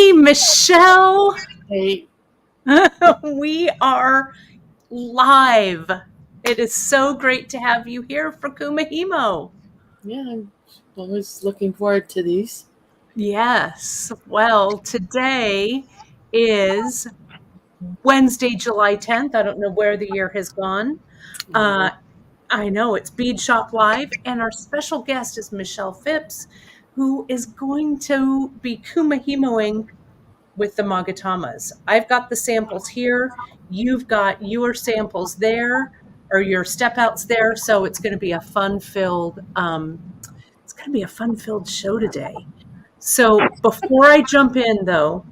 Hey, Michelle. Hey, We are live. It is so great to have you here for Kumihimo. yeah, I'm always looking forward to these. Yes. Well, today is Wednesday, July 10th. I don't know where the year has gone. Uh, I know it's Beadshop Live, and our special guest is Michelle Phipps, who is going to be Kumihimoing with the Magatamas. I've got the samples here. You've got your samples there, or your step outs there. So it's going to be a fun-filled. Show today. So before I jump in, though,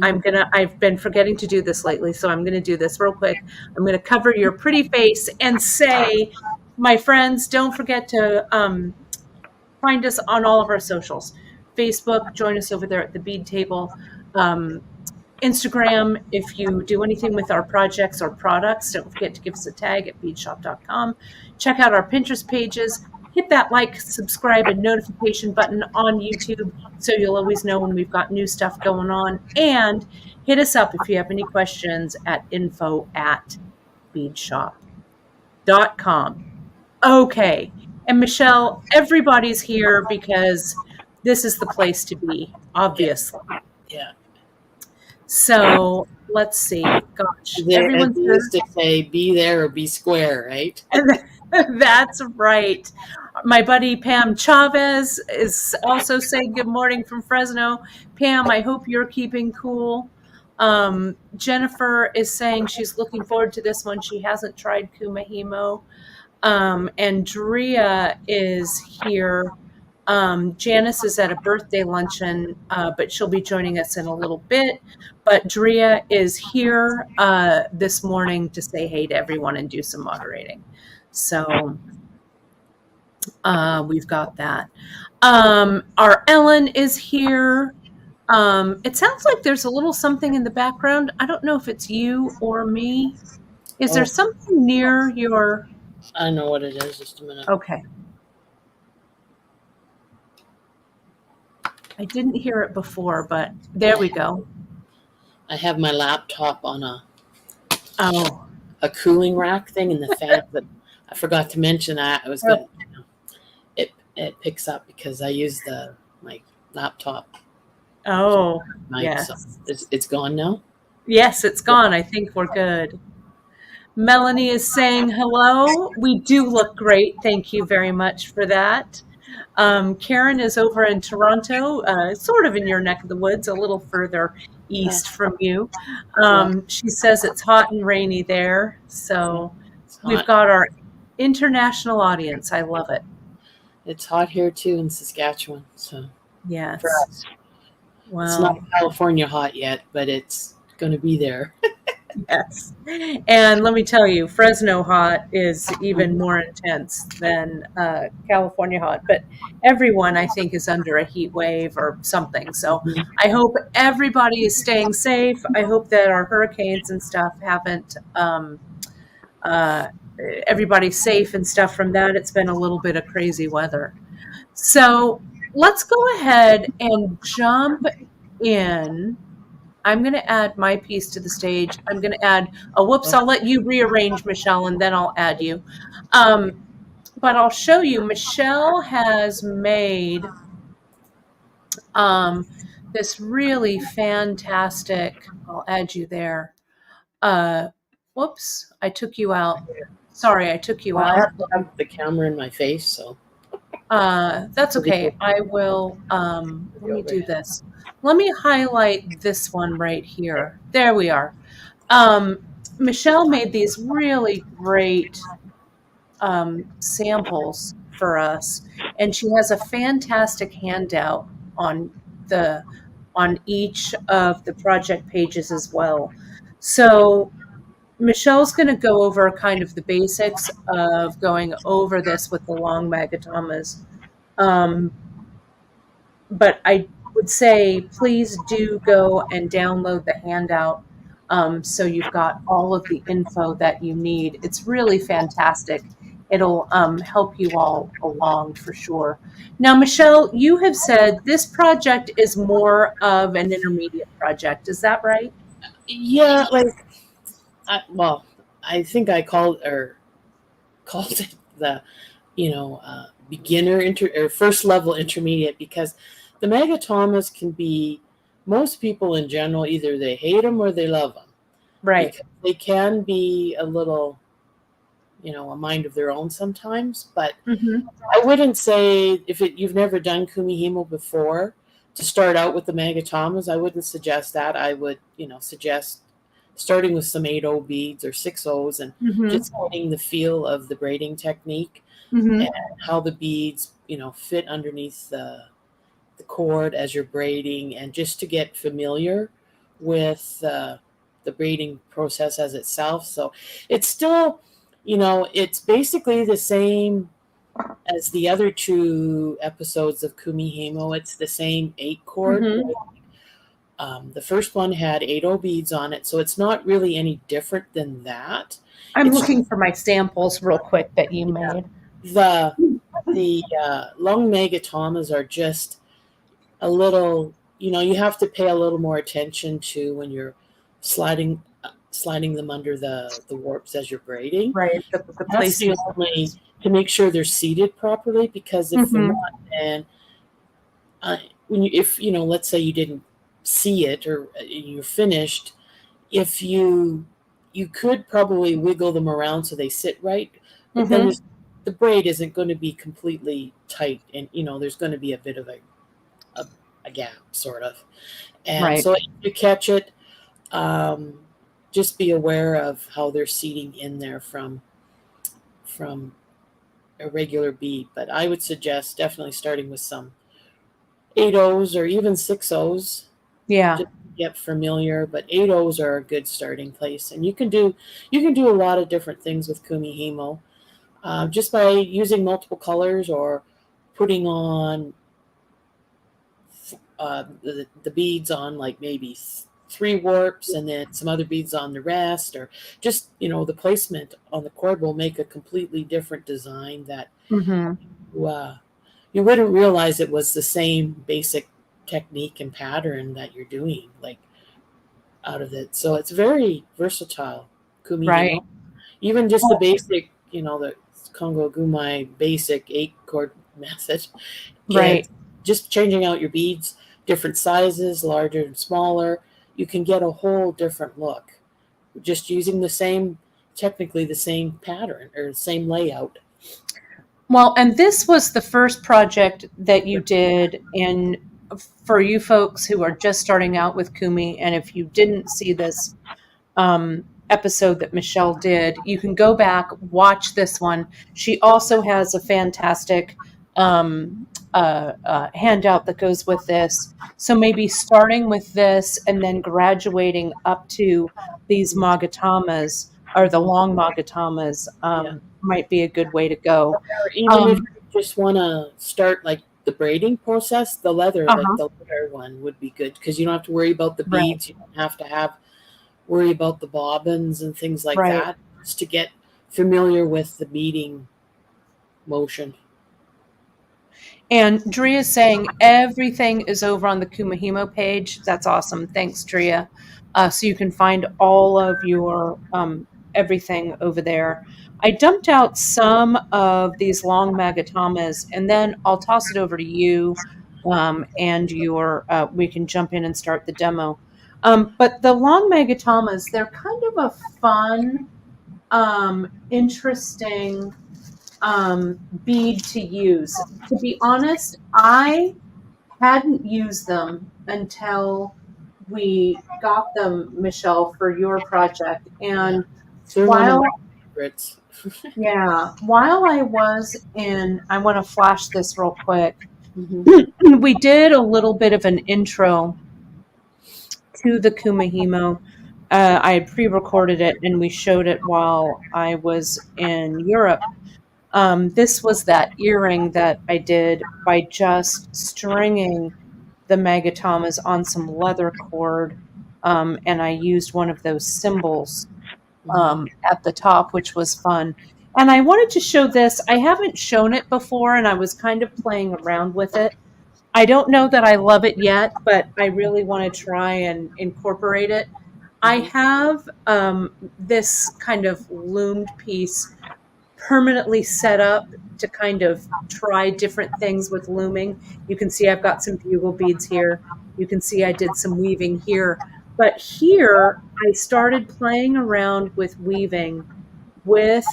I've been forgetting to do this lately, so I'm gonna do this real quick. I'm gonna cover your pretty face and say, my friends, don't forget to find us on all of our socials. Facebook, join us over there at the Bead Table. Instagram, if you do anything with our projects or products, don't forget to give us a tag at beadshop.com. Check out our Pinterest pages. Hit that like, subscribe, and notification button on YouTube so you'll always know when we've got new stuff going on. And hit us up if you have any questions at info@beadshop.com. Okay. And Michelle, everybody's here because this is the place to be, obviously. Yeah. So let's see. Gosh, Everyone's used to say, "Be there or be square," right? That's right. My buddy Pam Chavez is also saying good morning from Fresno. Pam, I hope you're keeping cool. Jennifer is saying she's looking forward to this one. She hasn't tried Kumihimo. Andrea is here. Janice is at a birthday luncheon, but she'll be joining us in a little bit. But Drea is here this morning to say hey to everyone and do some moderating. So we've got that. Our Ellen is here. It sounds like there's a little something in the background. I don't know if it's you or me. Is there something near your... I know what it is. Just a minute. Okay. I didn't hear it before, but there we go. I have my laptop on a cooling rack thing in the fan, but I forgot to mention that I was going. It picks up because I use my laptop. Oh, yes. So it's gone now. Yes, it's gone. I think we're good. Melanie is saying hello. We do look great. Thank you very much for that. Karen is over in Toronto, sort of in your neck of the woods, a little further east from you. She says it's hot and rainy there. So we've got our international audience. I love it. It's hot here too in Saskatchewan. So yes. For us. Wow. It's not California hot yet, but it's going to be there. Yes. And let me tell you, Fresno hot is even more intense than California hot. But everyone, I think, is under a heat wave or something. So I hope everybody is staying safe. I hope that our hurricanes and stuff haven't, everybody's safe and stuff from that. It's been a little bit of crazy weather. So let's go ahead and jump in. I'm going to add my piece to the stage. I'm going to add, whoops, I'll let you rearrange, Michelle, and then I'll add you. But I'll show you, Michelle has made this really fantastic, I'll add you there. Whoops, I took you out. Sorry, I took you out. I have the camera in my face, so. That's okay. I will, let me do this. Let me highlight this one right here. There we are. Michelle made these really great samples for us, and she has a fantastic handout on each of the project pages as well. So Michelle's going to go over kind of the basics of going over this with the Long Magatamas. But I would say please do go and download the handout so you've got all of the info that you need. It's really fantastic. it'll help you all along for sure. Now, Michelle, you have said this project is more of an intermediate project. Is that right? Yeah, like I think I called it the beginner or first level intermediate, because the Magatamas can be, most people in general, either they hate them or they love them, Right. because they can be a little, a mind of their own sometimes. But Mm-hmm. I wouldn't say, if you've never done Kumihimo before, to start out with the Magatamas. I wouldn't suggest that. I would, suggest starting with some 8-0 beads or 6-0s, and Mm-hmm. just getting the feel of the braiding technique and Mm-hmm. how the beads, fit underneath the cord as you're braiding, and just to get familiar with the braiding process as itself. So it's still, it's basically the same as the other two episodes of Kumihimo. It's the same 8-cord. Mm-hmm. The first one had 8-0 beads on it, so it's not really any different than that. I'm It's looking for my samples real quick that you made. the Long Magatamas are just a little, you have to pay a little more attention to when you're sliding them under the warps as you're braiding. Right. The That's the placement. only, to make sure they're seated properly, because if they're Mm-hmm. not, then if let's say you didn't see it, or you're finished, if you could probably wiggle them around so they sit right, but then Mm-hmm. the braid isn't going to be completely tight, and there's going to be a bit of a gap, sort of. And Right. so if you catch it, just be aware of how they're seating in there from a regular bead. But I would suggest definitely starting with some 8-0s or even 6-0s, Yeah. just to get familiar. But 8-0s are a good starting place, and you can do a lot of different things with Kumihimo, just by using multiple colors, or putting on the beads on, like, maybe 3 warps, and then some other beads on the rest, or just, the placement on the cord will make a completely different design that Mm-hmm. uh, you wouldn't realize it was the same basic technique and pattern that you're doing, like, out of it. So it's very versatile, Right. Kumihimo. Even just the basic, the Kongo Gumai basic 8-cord method. Right. It just changing out your beads, different sizes, larger and smaller. You can get a whole different look just using technically the same pattern or the same layout. Well, and this was the first project that you did. And for you folks who are just starting out with Kumi, and if you didn't see this episode that Michelle did, you can go back, watch this one. She also has a fantastic handout that goes with this. So maybe starting with this and then graduating up to these Magatamas, or the long Magatamas, Yeah. might be a good way to go. Or even if Um, you just want to start, like, the braiding process, like uh-huh, the leather one would be good, because you don't have to worry about the right, beads. You don't have to worry about the bobbins and things like right. that, just to get familiar with the beading motion. And Drea is saying everything is over on the Kumihimo page. That's awesome. Thanks, Drea. So you can find all of your everything over there. I dumped out some of these long Magatamas, and then I'll toss it over to you, and we can jump in and start the demo. But the long Magatamas, they're kind of a fun, interesting bead to use. To be honest, I hadn't used them until we got them, Michelle, for your project. Yeah, And they're one of while, my favorites. yeah, while I want to flash this real quick. Hmm. We did a little bit of an intro to the Kumihimo. I had pre-recorded it and we showed it while I was in Europe. This was that earring that I did by just stringing the Magatamas on some leather cord, and I used one of those symbols Hmm. at the top, which was fun. And I wanted to show this. I haven't shown it before, and I was kind of playing around with it. I don't know that I love it yet, but I really want to try and incorporate it. I Mhm. have this kind of loomed piece permanently set up to kind of try different things with looming. You can see I've got some bugle beads here. You can see I did some weaving here. But here I started playing around with weaving with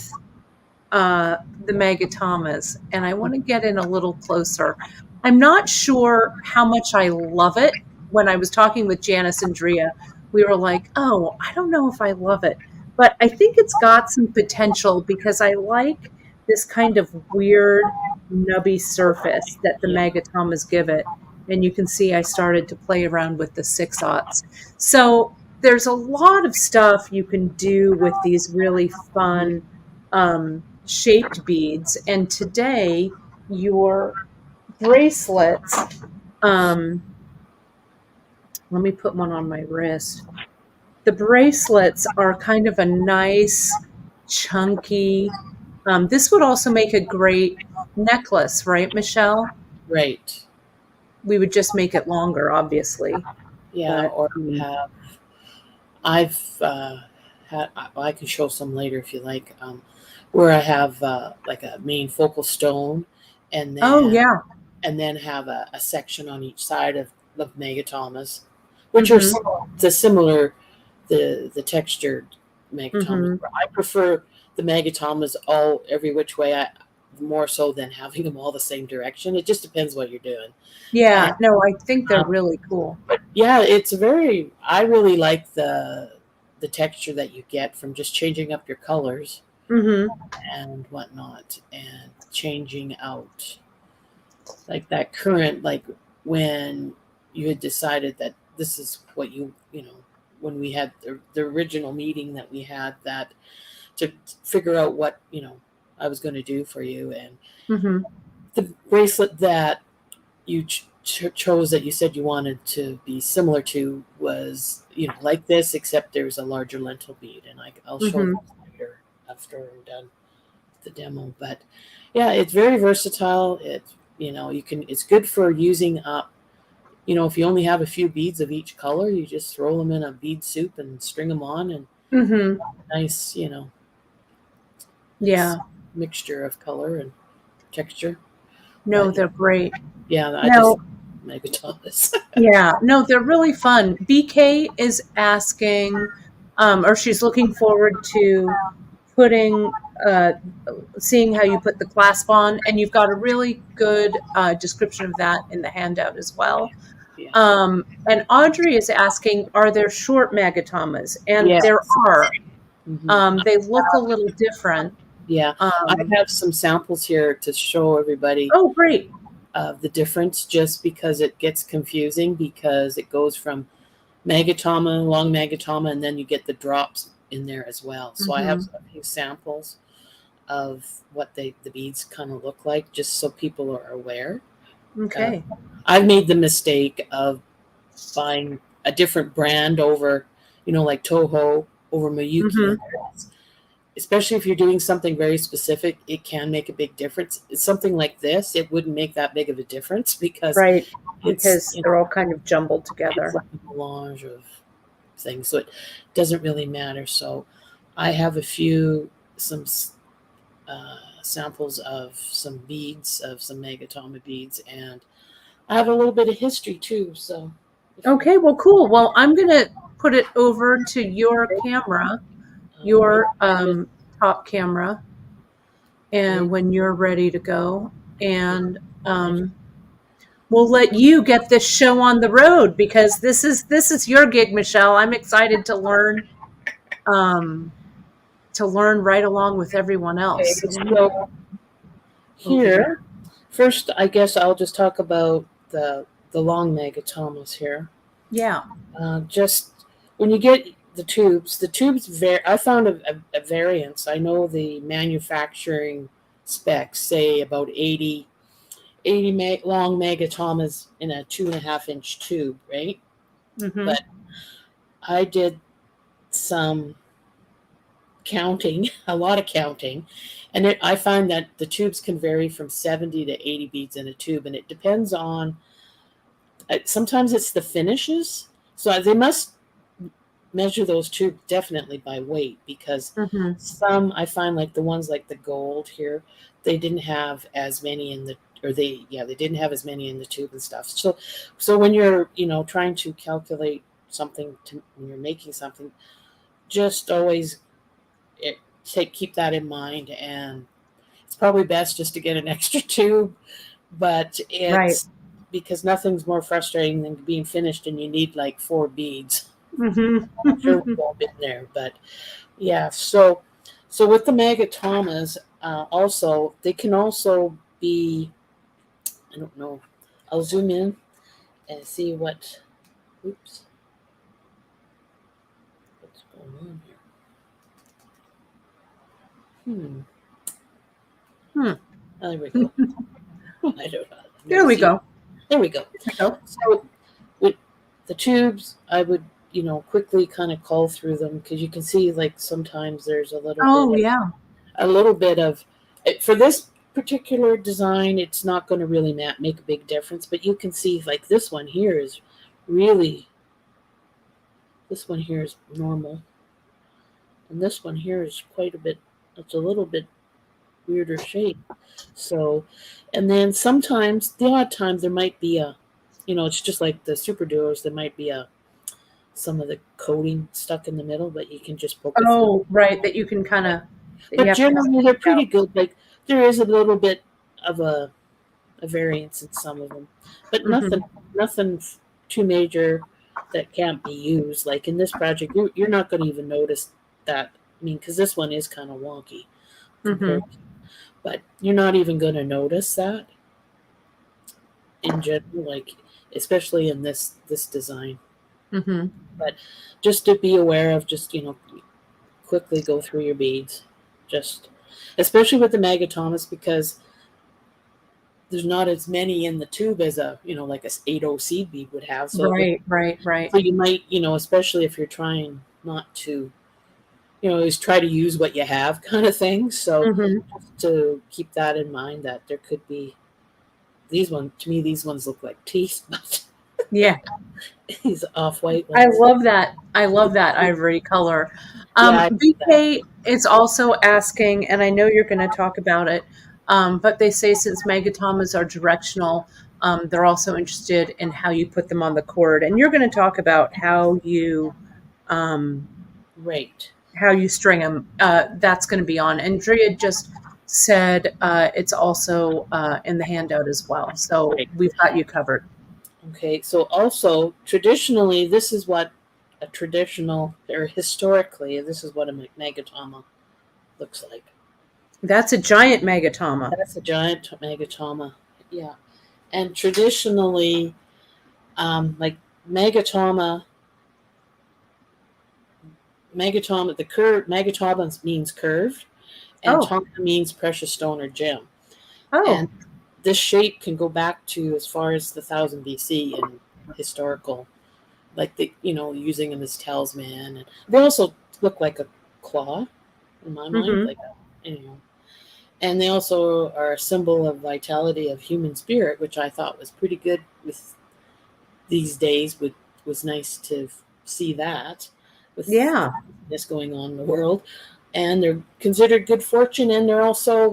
the Magatamas, and I want to get in a little closer. I'm not sure how much I love it. When I was talking with Janice and Drea, we were like, oh, I don't know if I love it, but I think it's got some potential because I like this kind of weird, nubby surface that the Yeah. Magatamas give it. And you can see I started to play around with the 6/0. So there's a lot of stuff you can do with these really fun shaped beads. And today, your bracelets, let me put one on my wrist. The bracelets are kind of a nice, chunky, this would also make a great necklace, right, Michelle? Right. We would just make it longer, obviously. Yeah. But Or have I've had. I can show some later if you like. Where I have like a main focal stone, and oh, then yeah. have a section on each side of megatamas, which are Mm-hmm. similar, the textured megatamas. Mm-hmm. I prefer the megatamas all every which way. I more so than having them all the same direction. It just depends what you're doing. And Yeah. No, I think they're um, really cool. yeah, it's very. I really like the texture that you get from just changing up your colors Mm-hmm. and whatnot, and changing out like that current, like when you had decided that this is what you know when we had the original meeting that we had, that to figure out what I was going to do for you, and Mm-hmm. the bracelet that you chose that you said you wanted to be similar to was like this, except there's a larger lentil bead, and I'll show Mm-hmm. that later after I'm done the demo. But yeah, it's very versatile. It's good for using up. If you only have a few beads of each color, you just throw them in a bead soup and string them on, and Mm-hmm. nice Yeah. mixture of color and texture. No, But they're great. yeah, I just No, Megatons. yeah, no, they're really fun. BK is asking, or she's looking forward to putting, uh, seeing how you put the clasp on, and you've got a really good description of that in the handout as well. Yeah. And Audrey is asking, are there short magatamas? And Yeah. there are. Hmm. They look a little different. Yeah. I Um, have some samples here to show everybody oh, great. the difference, just because it gets confusing, because it goes from Magatama, Long Magatama, and then you get the drops in there as well. So I have Hmm. a few samples of what the beads kind of look like, just so people are aware. Uh, Okay. I've made the mistake of buying a different brand over, like Toho over Miyuki, Hmm. and especially if you're doing something very specific, it can make a big difference. It's something like this, it wouldn't make that big of a difference, because Right. it's Because they're all kind of jumbled it's together. like a melange of things, so it doesn't really matter. So I have a few some samples of some beads, of some Magatama beads, and I have a little bit of history too. So if you Okay, well, cool. Well, I'm going to put it over to your camera, right your with top camera, right, and when you're ready to go. And we'll let you get this show on the road because this is your gig, Michelle. I'm excited um, to learn right along with everyone okay, else. So let me so go over here. here first, I guess I'll just talk about the long Magatamas here. Yeah. Just when you get I found a variance. I know the manufacturing specs say about 80 long Magatamas in a 2.5-inch tube, right? Hmm. But I did some counting, a lot of counting. And I find that the tubes can vary from 70 to 80 beads in a tube, and it depends on, sometimes it's the finishes. So they must measure those tubes definitely by weight, because Mm-hmm. some, I find, like the ones like the gold here, they didn't have as many in the, or they didn't have as many in the tube and stuff. So when you're, trying to calculate something, when you're making something, just always keep that in mind. And it's probably best just to get an extra tube, but Right. it's because nothing's more frustrating than being finished and you need like 4 beads. I'm sure Mm-hmm. we've all been there, but yeah. So with the Magatamas, also they can also be, I don't know. I'll zoom in and see what. Oops, what's going on here? Hmm. There we go. I don't know. There we go. There we go. There we go. So with the tubes, I would, quickly kind of call through them, because you can see like sometimes there's Oh, yeah. a little bit of, for this particular design, it's not going to really make a big difference, but you can see like this one here is really, this one here is normal, and this one here is quite a bit, it's a little bit weirder shape. So, and then sometimes, the odd time, there might be a, it's just like the super duos, there might be some of the coating stuck in the middle, but you can just poke it through. Oh, right. That you can kind of. But generally, they're pretty good. Like, there is a little bit of a variance in some of them, but nothing too major that can't be used. Like in this project, you're not going to even notice that. I mean, because this one is kind of wonky compared to, but you're not even going to notice that in general, like especially in this design. Mm-hmm. But just to be aware of, just quickly go through your beads, just especially with the Magatamas, because there's not as many in the tube as a like a 8/0 seed bead would have. So Right. So you might, especially if you're trying not to, always try to use what you have, kind of thing. So just to keep that in mind, that there could be these ones. To me, these ones look like teeth, but Yeah. these off-white ones. I love that. I love that ivory color. Yeah, BK is also asking, and I know you're going to talk about it, but they say since Magatamas are directional, they're also interested in how you put them on the cord. And you're going to talk about um, right. how you string them. That's going to be on. And Drea just said it's also in the handout as well. So we've got you covered. Okay, so also traditionally, this is what a traditional, or historically, this is what a Magatama looks like. That's a giant Magatama. That's a giant Magatama, yeah. And traditionally, like Magatama, the curve, Magatama means curved, and Tama means precious stone or gem. And this shape can go back to as far as the 1000 BC in historical, like using them as talisman. And they also look like a claw, in my mind, like and they also are a symbol of vitality of human spirit, which I thought was pretty good with these days. Was nice to see that with this going on in the world. And they're considered good fortune, and they're also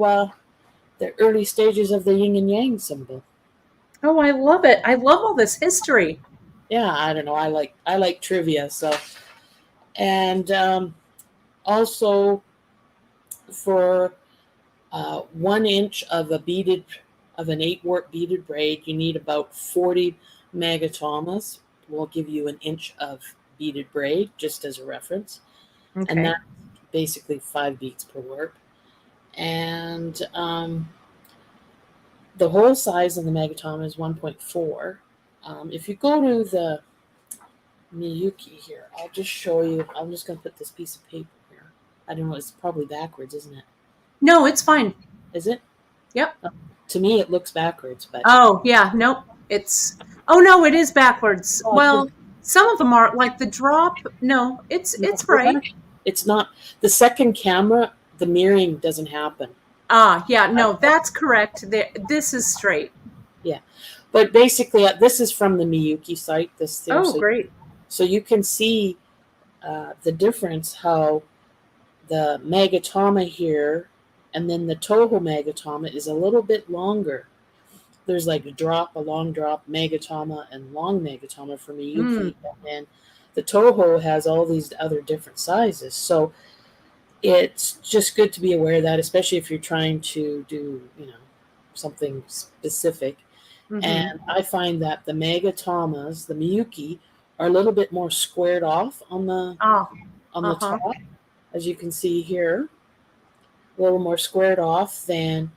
the early stages of the yin and yang symbol. Oh, I love it. I love all this history. Yeah, I don't know. I like trivia. So, and also for 1 inch of an 8-warp beaded braid, you need about 40 Magatamas. We'll give you 1 inch of beaded braid just as a reference. Okay. And that's basically 5 beads per warp. And the whole size of the Magatama is 1.4. If you go to the Miyuki here, I'll just show you. I'm just going to put this piece of paper here. I don't know. It's probably backwards, isn't it? No, it's fine. Is it? Yep. To me, it looks backwards. But oh, yeah. Nope. Oh, no, it is backwards. Well, some of them are, like the drop. No, it's right. It's not the second camera. The mirroring doesn't happen. Ah, yeah, no, that's correct. This is straight. Yeah, but basically, this is from the Miyuki site. This there, Oh, great. so you can see the difference. How the Magatama here, and then the Toho Magatama is a little bit longer. There's like a long drop, Magatama, and long Magatama for Miyuki, and the Toho has all these other different sizes. So it's just good to be aware of that, especially if you're trying to do, something specific. Mm-hmm. And I find that the Magatamas, the Miyuki, are a little bit more squared off on the the top, as you can see here, a little more squared off than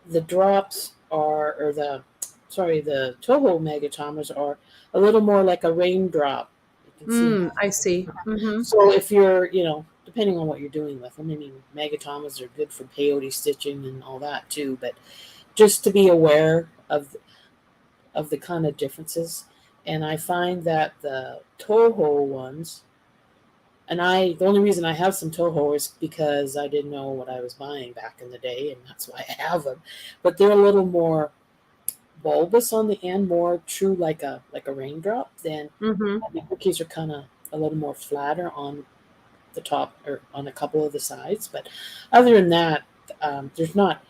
the drops are, or the Toho Magatamas are a little more like a raindrop. You can see. I see. Mm-hmm. So if you're, depending on what you're doing with them, I mean, Magatamas are good for peyote stitching and all that too, but just to be aware of the kind of differences. And I find that the Toho ones, and the only reason I have some Toho is because I didn't know what I was buying back in the day, and that's why I have them. But they're a little more bulbous on the end, more true like a raindrop. Than the cookies are kind of a little more flatter on the top or on a couple of the sides. But other than that, there's not,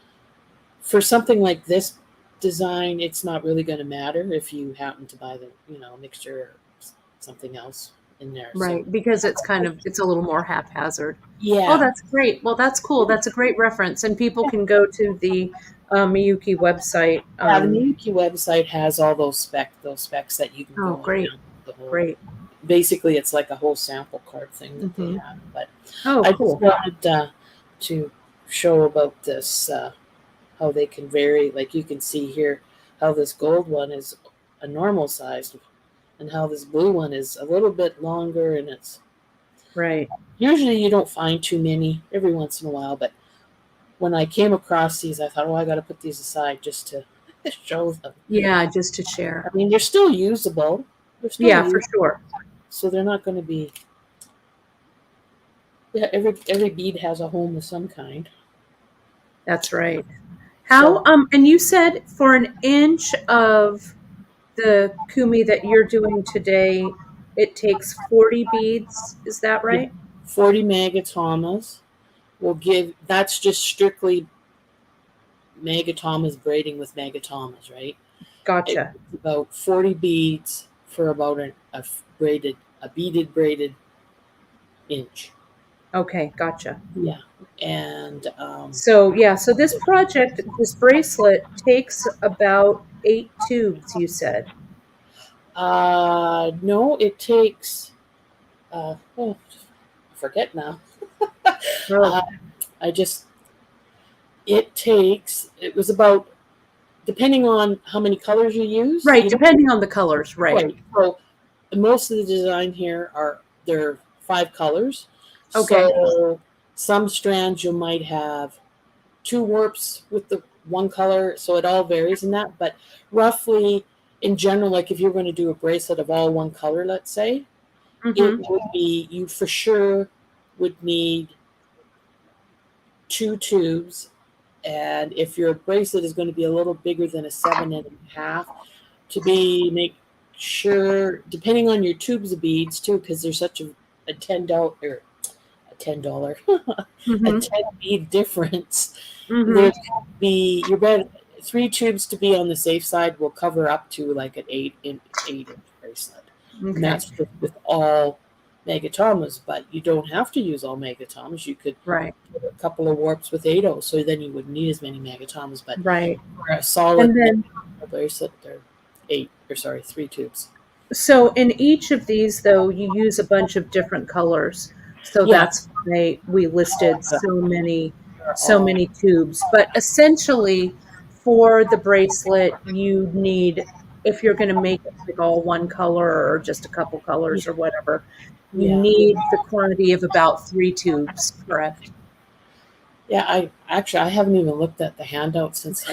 for something like this design, it's not really going to matter if you happen to buy the mixture or something else in there, right? So, because it's a little more haphazard. Yeah. Oh, that's great. Well, that's cool. That's a great reference, and people can go to the Miyuki website. Yeah, the Miyuki website has all those specs that you can go. Great, great. Basically, it's like a whole sample card thing that they have. But cool. I just wanted to show about this, how they can vary. Like you can see here, how this gold one is a normal size, and how this blue one is a little bit longer, and it's right. Usually you don't find too many, every once in a while, but when I came across these, I thought, I got to put these aside just to show them. Yeah, just to share. I mean, they're still usable. For sure. So they're not going to be. Yeah, every bead has a home of some kind. That's right. How and you said for an inch of the kumi that you're doing today, it takes 40 beads. Is that right? 40 Magatamas will give. That's just strictly Magatamas braiding with Magatamas, right? Gotcha. It's about 40 beads for about a beaded braided inch. Okay, gotcha. Yeah, and so this project, this bracelet, takes about 8 tubes. You said. No, it takes. I forget now. It was about, depending on how many colors you use. Right, depending on the colors, right. So most of the design here there are 5 colors. Okay. So some strands you might have 2 warps with the one color, so it all varies in that. But roughly, in general, like if you're going to do a bracelet of all one color, let's say, it would be, you for sure would need 2 tubes. And if your bracelet is going to be a little bigger than a 7.5, make sure, depending on your tubes of beads too, because there's such a $10 a 10 bead difference. There's be your bed 3 tubes to be on the safe side will cover up to like an 8-inch bracelet. Okay. And that's with all Magatamas, but you don't have to use all Magatamas. You could put a couple of warps with 8/0, so then you wouldn't need as many Magatamas. But for a solid bracelet, they're 3 tubes. So in each of these, though, you use a bunch of different colors. So that's why we listed so many tubes. But essentially, for the bracelet, you need, if you're going to make it like all one color or just a couple colors or whatever, you need the quantity of about 3 tubes, correct? Yeah, I haven't even looked at the handout since.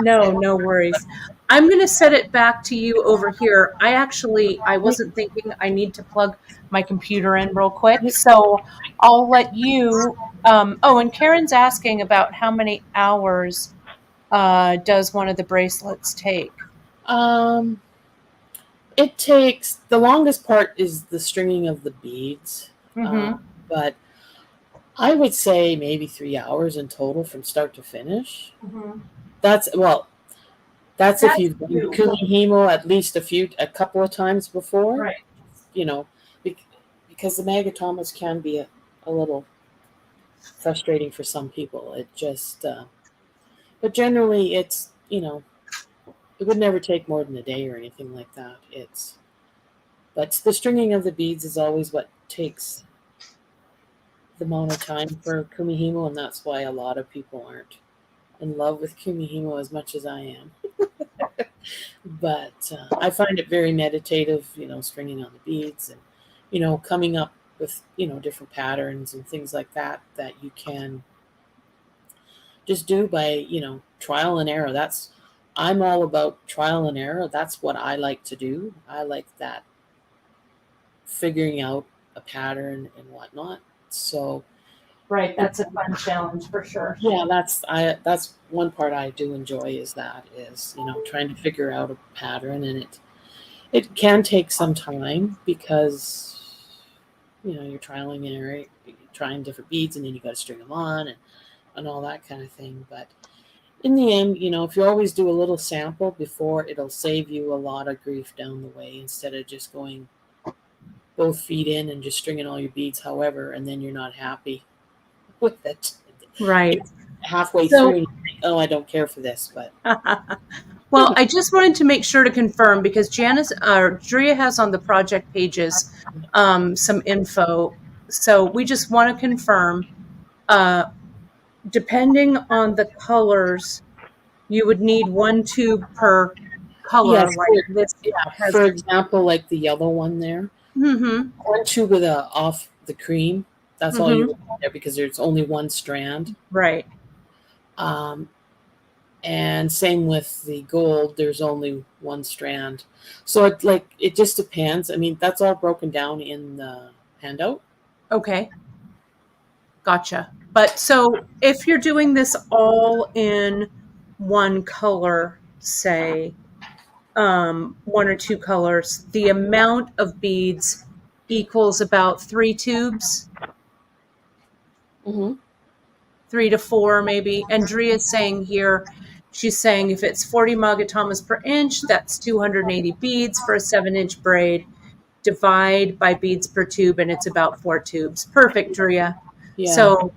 No worries. I'm going to set it back to you over here. I wasn't thinking I need to plug my computer in real quick. So I'll let you. Oh, and Karen's asking about how many hours does one of the bracelets take? Um, it takes the longest part is the stringing of the beads, Mm-hmm. but I would say maybe 3 hours in total from start to finish. Mm-hmm. That's well, that's if That's you've done you. Kumihimo at least a couple of times before, Right. you know, because the Magatamas can be a little frustrating for some people. It just, but generally it's, it would never take more than a day or anything like that. But the stringing of the beads is always what takes the amount of time for Kumihimo, and that's why a lot of people aren't in love with Kumihimo as much as I am. But I find it very meditative, stringing on the beads and, coming up with, different patterns and things like that that you can just do by, trial and error. I'm all about trial and error. That's what I like to do. I like that figuring out a pattern and whatnot. So Right. That's a fun challenge for sure. yeah, that's one part I do enjoy is trying to figure out a pattern, and it can take some time because you're trialing and error, you're trying different beads, and then you got to string them on and all that kind of thing. But in the end, if you always do a little sample before, it'll save you a lot of grief down the way instead of just going both feet in and just stringing all your beads, however, and then you're not happy with it. Right. It's halfway through, So, and you think, oh, I don't care for this, but well, I just wanted to make sure to confirm because Drea has on the project pages some info. So we just want to confirm, uh, depending on the colors, you would need one tube per color. yes, Like this yeah. has. For example, like the yellow one there, Mm-hmm. one tube with off the cream. That's all you Mm-hmm. want there because there's only one strand. Right. Um, and same with the gold. There's only one strand. So it just depends. I mean, that's all broken down in the handout. Okay. Gotcha. But so if you're doing this all in one color, say, one or two colors, the amount of beads equals about 3 tubes, Mm-hmm. 3 to 4 maybe. Andrea's saying here, she's saying if it's 40 magatamas per inch, that's 280 beads for a 7-inch braid. Divide by beads per tube, and it's about 4 tubes. Perfect, Drea. Yeah. So,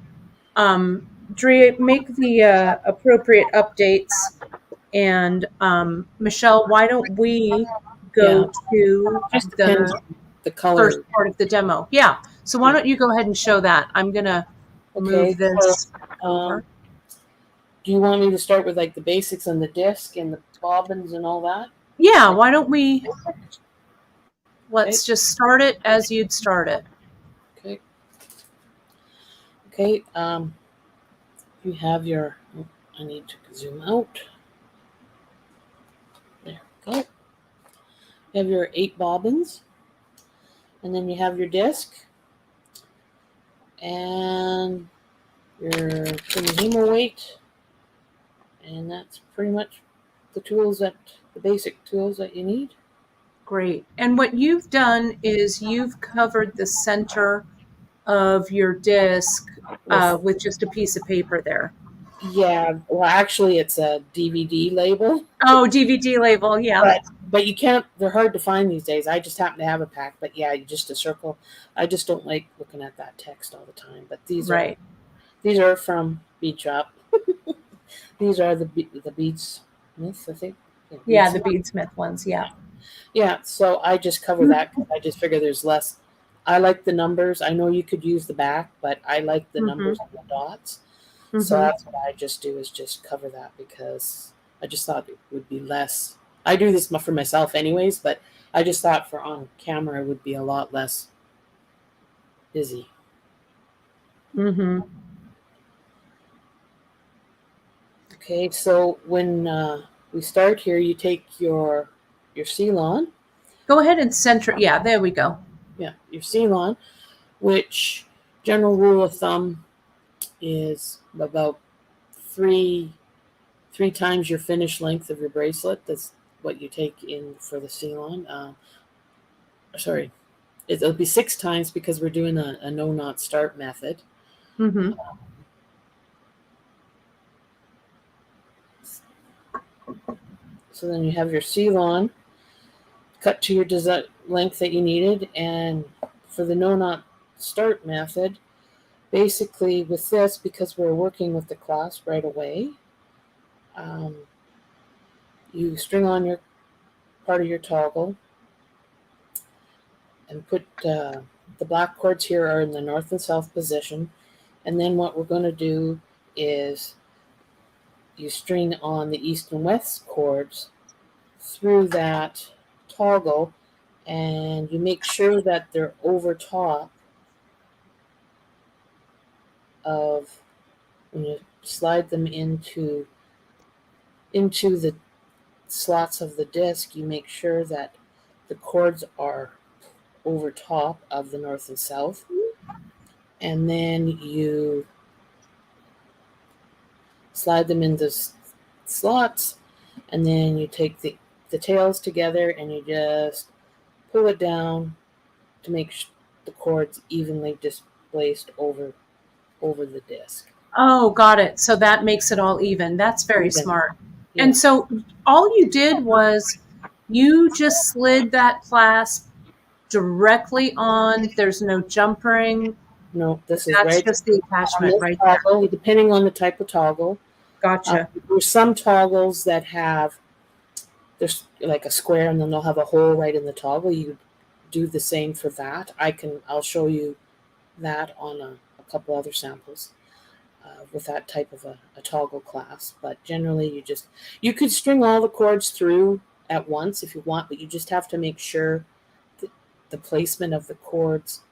Drea, make the appropriate updates. And Michelle, why don't we Yeah. go to Just depends the on the first color. part of the demo? Yeah. So why Yeah. don't you go ahead and show that? I'm going to Okay. move So, this over. do you want me to start with like the basics on the disc and the bobbins and all that? Yeah, why don't we, Okay. let's just start it as you'd start it. Okay. Okay. You have your. Oh, I need to zoom out. There we go. You have your 8 bobbins, and then you have your disc and your Kumihimo weight, and that's pretty much the basic tools that you need. Great. And what you've done is you've covered the center of your disc With with just a piece of paper there. yeah, well, actually, it's a DVD label, Oh, DVD label. Yeah. but you can't. They're hard to find these days. I just happen to have a pack, but yeah, just a circle. I just don't like looking at that text all the time. But Right. these are from Beadshop. These are the Beadsmith, I think. Yeah, the Beadsmith ones. Yeah. Yeah, so I just cover that 'cause I just figure there's less. I like the numbers. I know you could use the back, but I like the Mm-hmm. numbers and the dots. So Mm-hmm. that's what I just do is just cover that because I just thought it would be less. I do this for myself anyways, but I just thought for on camera it would be a lot less busy. Mm-hmm. Okay, so when we start here. You take your C-Lon. Go ahead and center. Yeah, there we go. Yeah, your C-Lon, which general rule of thumb is about three times your finished length of your bracelet. That's what you take in for the C-Lon. Sorry, it'll be 6 times because we're doing a no knot start method. Mm-hmm. So then you have your C-Lon cut to your design length that you needed, and for the no knot start method, basically with this, because we're working with the clasp right away, you string on your part of your toggle and put the black cords here are in the north and south position, and then what we're going to do is you string on the east and west cords through that toggle, and you make sure that they're over top of, when you slide them into the slots of the disc, you make sure that the cords are over top of the north and south, and then you slide them into slots, and then you take the tails together and you just pull it down to make the cords evenly displaced over the disc. Oh, got it. So that makes it all even. That's very Even. smart. Yeah. And so all you did was you just slid that clasp directly on. There's no jumpering. No, this is That's right just the on attachment this right there. toggle, depending on the type of toggle. Gotcha. There's some toggles that have, there's like a square and then they'll have a hole right in the toggle. You do the same for that. I'll show you that on a couple other samples with that type of a toggle clasp. But generally you could string all the cords through at once if you want, but you just have to make sure that the placement of the cords,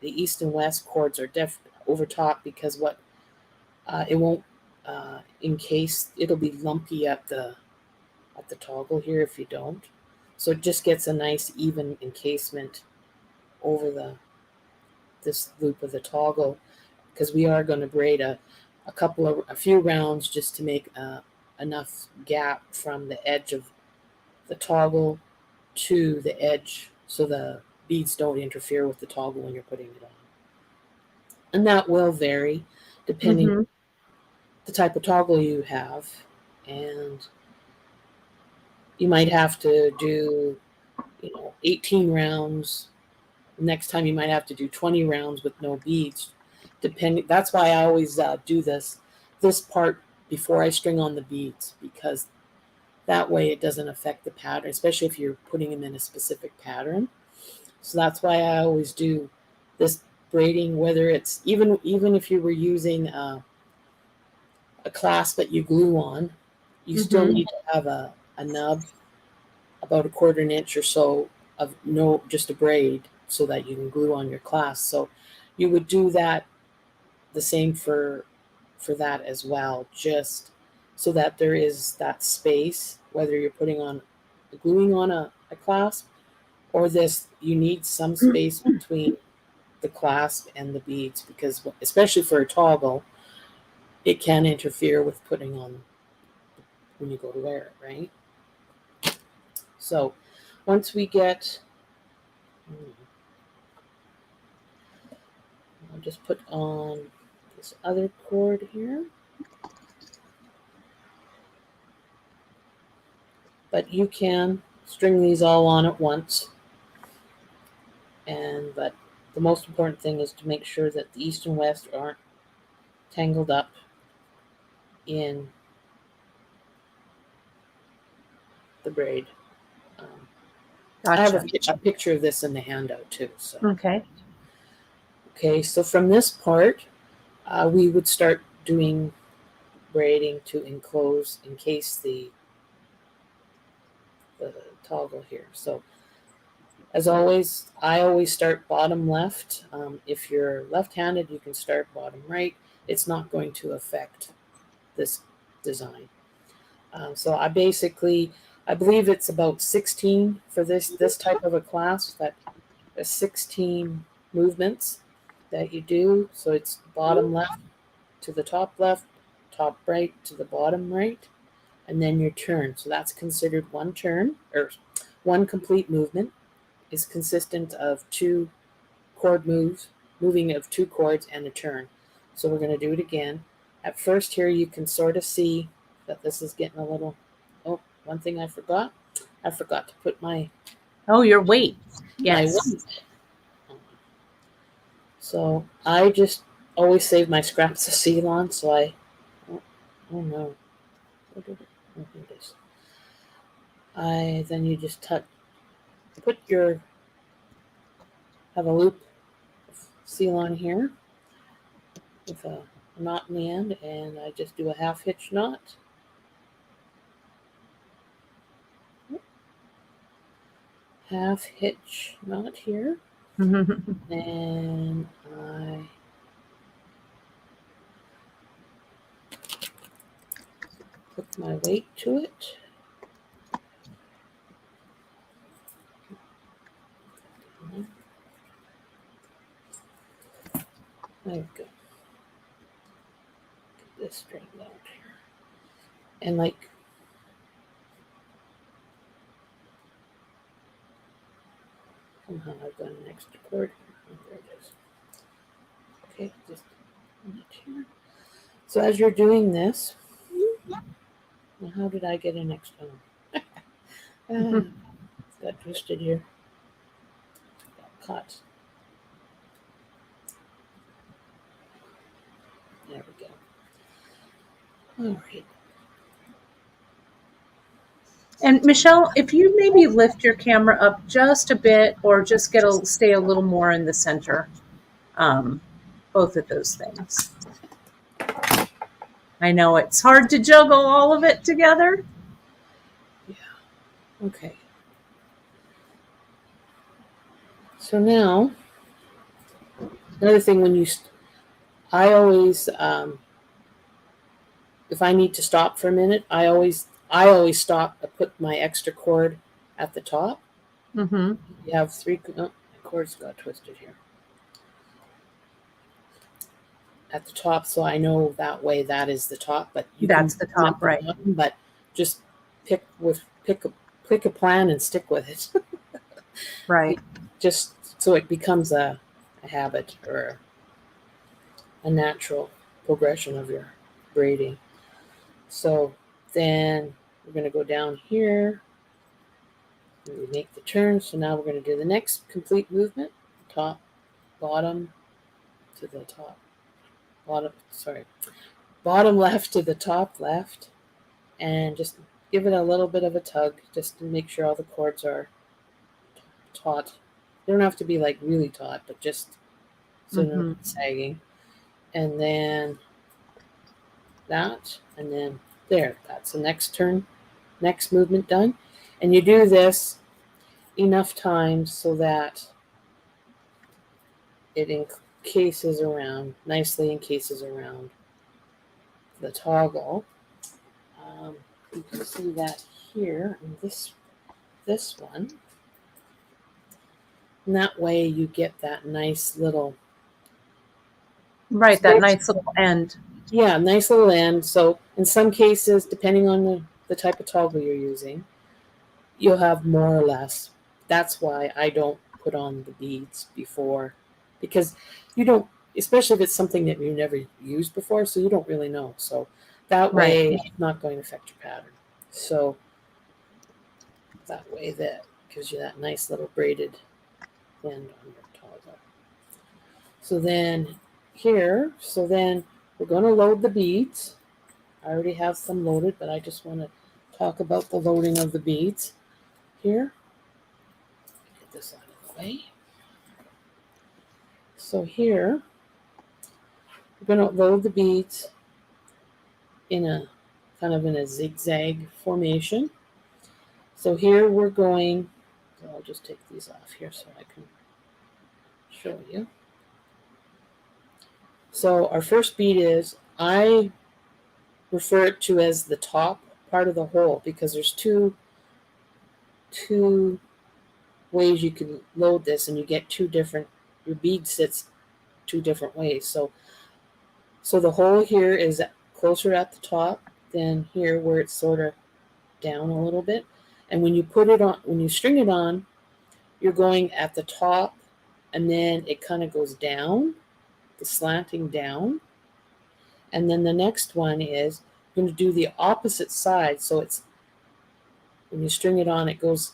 the east and west cords, are over top, because what it won't encase, it'll be lumpy at the toggle here if you don't. So it just gets a nice even encasement over this loop of the toggle, because we are going to braid a few rounds just to make enough gap from the edge of the toggle to the edge so the beads don't interfere with the toggle when you're putting it on. And that will vary depending Mm-hmm. the type of toggle you have, and you might have to do 18 rounds. Next time you might have to do 20 rounds with no beads, depending. That's why I always do this part before I string on the beads, because that way it doesn't affect the pattern, especially if you're putting them in a specific pattern. So that's why I always do this braiding, whether it's even if you were using a clasp that you glue on, you still need to have a nub about 1/4 inch or so of just a braid, so that you can glue on your clasp. So you would do that the same for that as well, just so that there is that space, whether you're gluing on a clasp or this, you need some space between the clasp and the beads, because especially for a toggle, it can interfere with putting on when you go to wear it, right? So once we get, I'll just put on this other cord here. But you can string these all on at once. But the most important thing is to make sure that the east and west aren't tangled up in the braid. Gotcha. I have a picture of this in the handout too. So Okay. So from this part, we would start doing braiding to encase the toggle here. So as always, I always start bottom left. If you're left-handed, you can start bottom right. It's not going to affect this design. So I believe it's about 16 for this type of a class. That there's 16 movements that you do. So it's bottom left to the top left, top right to the bottom right, and then your turn. So that's considered one turn, or one complete movement is consistent of two chord moves, moving of two chords and a turn. So we're going to do it again. At first here you can sort of see that this is getting a little, oh, one thing I forgot to put my your weight. Yes. weight on. So I just always save my scraps of C-Lon, so oh no, what did it, oh, here it is. Then you just put have a loop of C-Lon here with a knot in the end, and I just do a half hitch knot. Half hitch knot here, and I put my weight to it. There we go. Get this straightened out here. And like, somehow I've got an extra cord here. Oh, there it is. Okay, just put it here. So as you're doing this, now how did I get an extra one? It's got twisted here. Got caught. There we go. All right. And Michelle, if you maybe lift your camera up just a bit, or just stay a little more in the center, both of those things. I know it's hard to juggle all of it together. Yeah. Okay. So now, another thing I always, if I need to stop for a minute, I always stop. I put my extra cord at the top. Mm-hmm. You have three. Oh, my cord's got twisted here. At the top, so I know that way that is the top. But That's the top, right? Bottom, but just pick a plan and stick with it. Right. Just so it becomes a habit or a natural progression of your braiding. So then we're going to go down here. We make the turn. So now we're going to do the next complete movement. Top, bottom to the top. Bottom left to the top left. And just give it a little bit of a tug just to make sure all the cords are taut. They don't have to be like really taut, but just so they're not sagging. And then that, and then there. That's the next turn, next movement done. And you do this enough times so that it nicely encases around the toggle. You can see that here in this one. And that way you get that nice little... Right, that nice little end. Yeah, nice little end. So in some cases, depending on the type of toggle you're using, you'll have more or less. That's why I don't put on the beads before, because you don't, especially if it's something that you've never used before, so you don't really know. So that way it's not going to affect your pattern. So that way that gives you that nice little braided end on your toggle. So then we're going to load the beads. I already have some loaded, but I just want to talk about the loading of the beads here. Get this out of the way. So here, we're going to load the beads in a kind of in a zigzag formation. So here we're going, so I'll just take these off here so I can show you. So our first bead is, I refer it to as the top part of the hole, because there's two ways you can load this, and you get your bead sits two different ways. So the hole here is closer at the top than here, where it's sort of down a little bit. And when you string it on, you're going at the top, and then it kind of goes down, the slanting down. And then the next one is you're going to do the opposite side. So it's, when you string it on, it goes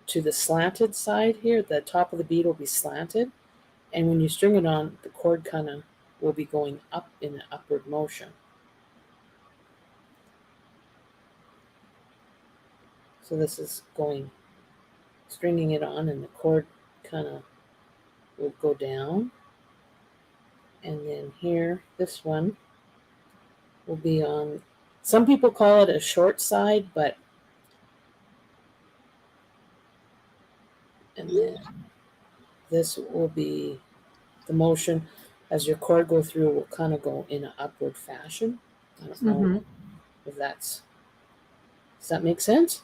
to the slanted side here. The top of the bead will be slanted. And when you string it on, the cord kind of will be going up in an upward motion. So this is stringing it on, and the cord kind of will go down. And then here, this one will be on, some people call it a short side, and then this will be the motion as your cord go through, will kind of go in an upward fashion. I don't know if does that make sense?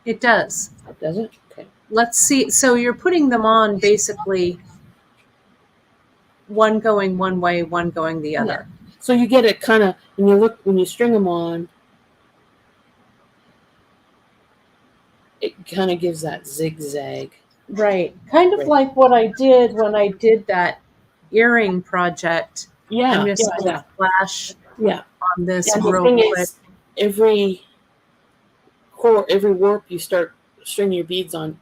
It does. Does it? Okay. Let's see. So you're putting them on basically one going one way, one going the other. Yeah. So you get it kind of, when you string them on, it kind of gives that zigzag. Right. Kind of like what I did when I did that earring project. Yeah. I'm just going to flash on this real quick. Every warp you start stringing your beads on,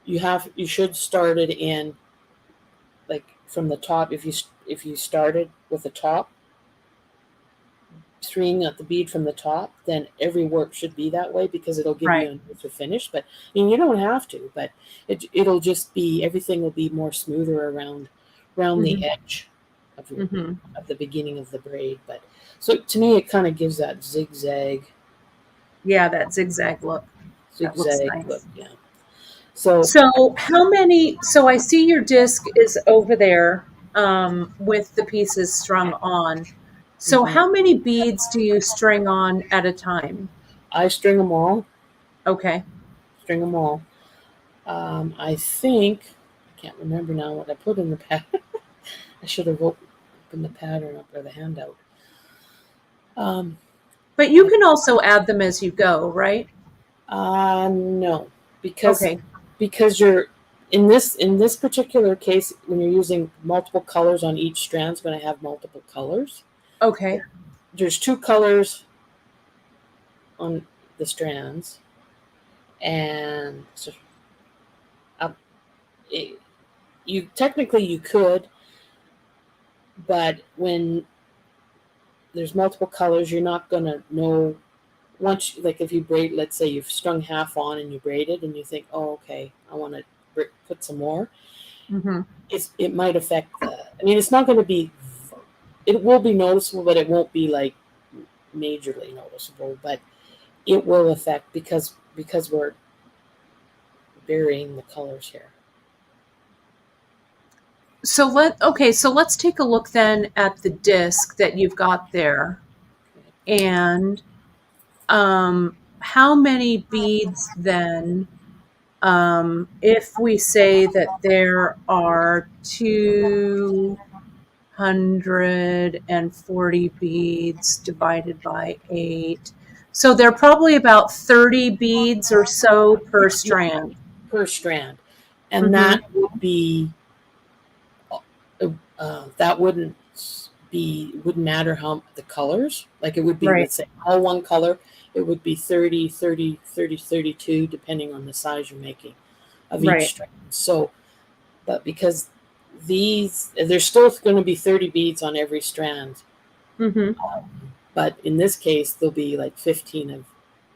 you should start it in, like, from the top. If you started with the top, stringing out the bead from the top, then every warp should be that way, because it'll give you a nicer finish. But you don't have to, but it'll just be, everything will be more smoother around the edge of the beginning of the braid. But so to me, it kind of gives that zigzag. Yeah, that zigzag look. Zigzag look, yeah. So how many? So I see your disc is over there with the pieces strung on. So how many beads do you string on at a time? I string them all. Okay. String them all. I think, I can't remember now what I put in the pattern. I should have opened the pattern up, or the handout. But you can also add them as you go, right? No, because you're in this particular case, when you're using multiple colors on each strand, it's going to have multiple colors. Okay. There's two colors on the strands, and so you could, but when there's multiple colors, you're not going to know. Once, like, if you braid, let's say you've strung half on and you braided, and you think, oh, okay, I want to put some more. It might affect it's not going to be, it will be noticeable, but it won't be like majorly noticeable. But it will affect, because we're varying the colors here. So let's take a look then at the disc that you've got there, and how many beads then, if we say that there are 240 beads divided by 8, so they're probably about 30 beads or so per strand. And that would be, that wouldn't matter how the colors, like, it would be, let's say, all one color, it would be 30, 30, 30, 32, depending on the size you're making of each strand. So, but because there's still going to be 30 beads on every strand. But in this case, there'll be like 15 of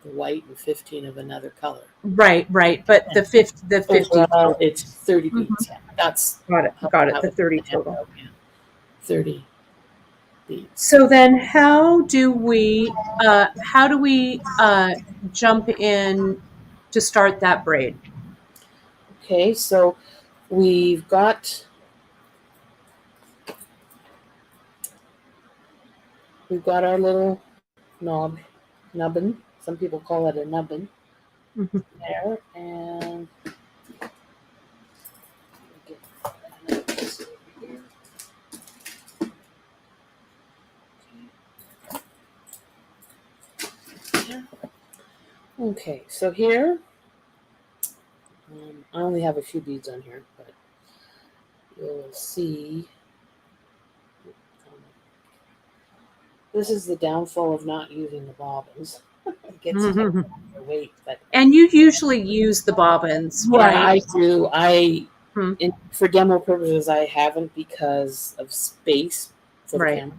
the white and 15 of another color. Right. But the 50 overall, it's 30 beads. That's got it. The 30 total. 30 beads. So then, how do we jump in to start that braid? Okay, so we've got our little nubbin, Some people call it a nubbin Mhm. there. And get another piece over here. Okay. Okay, so here, I only have a few beads on here, but you'll see. This is the downfall of not using the bobbins. It gets tight Mhm. on your weight, but And you usually use the bobbins, yeah, right? I do. Hmm. For demo purposes, I haven't because of space for the Right. camera.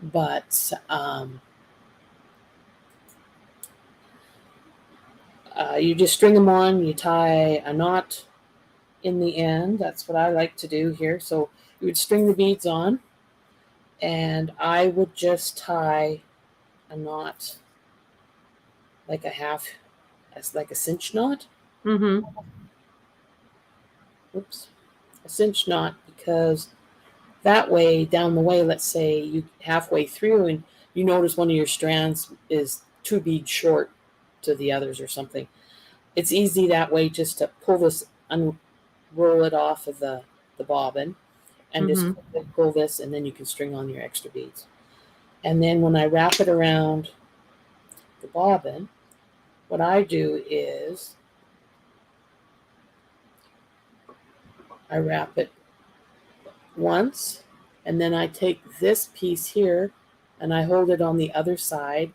But you just string them on. You tie a knot in the end. That's what I like to do here. So you would string the beads on, and I would just tie a knot like a half, as like a cinch knot. Mm-hmm. Oops, a cinch knot, because that way down the way, let's say you halfway through and you notice one of your strands is 2 beads short to the others or something. It's easy that way just to pull this, unroll it off of the bobbin and just Mm-hmm. pull this, and then you can string on your extra beads. And then when I wrap it around the bobbin, what I do is I wrap it once, and then I take this piece here and I hold it on the other side,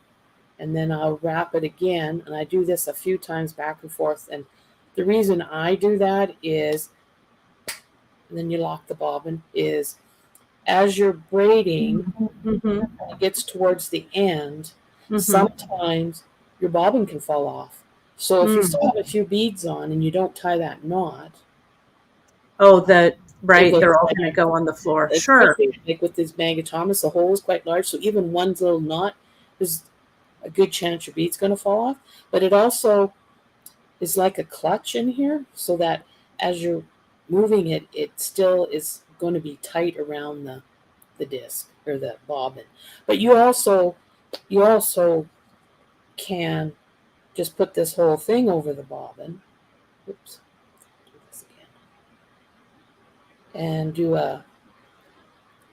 and then I'll wrap it again, and I do this a few times back and forth. And the reason I do that is, and then you lock the bobbin, is as you're braiding, Mm-hmm. when it gets towards the end, Mm-hmm. sometimes your bobbin can fall off. So if you Mm. still have a few beads on and you don't tie that knot, Oh, the it right. goes They're all going to down. go on the floor. Sure. Especially like with this Magatamas, the hole is quite large, so even one little knot is a good chance your bead's going to fall off. But it also is like a clutch in here, so that as you're moving it, it still is going to be tight around the disc or the bobbin. But you also can just put this whole thing over the bobbin. Oops, do this again. And do a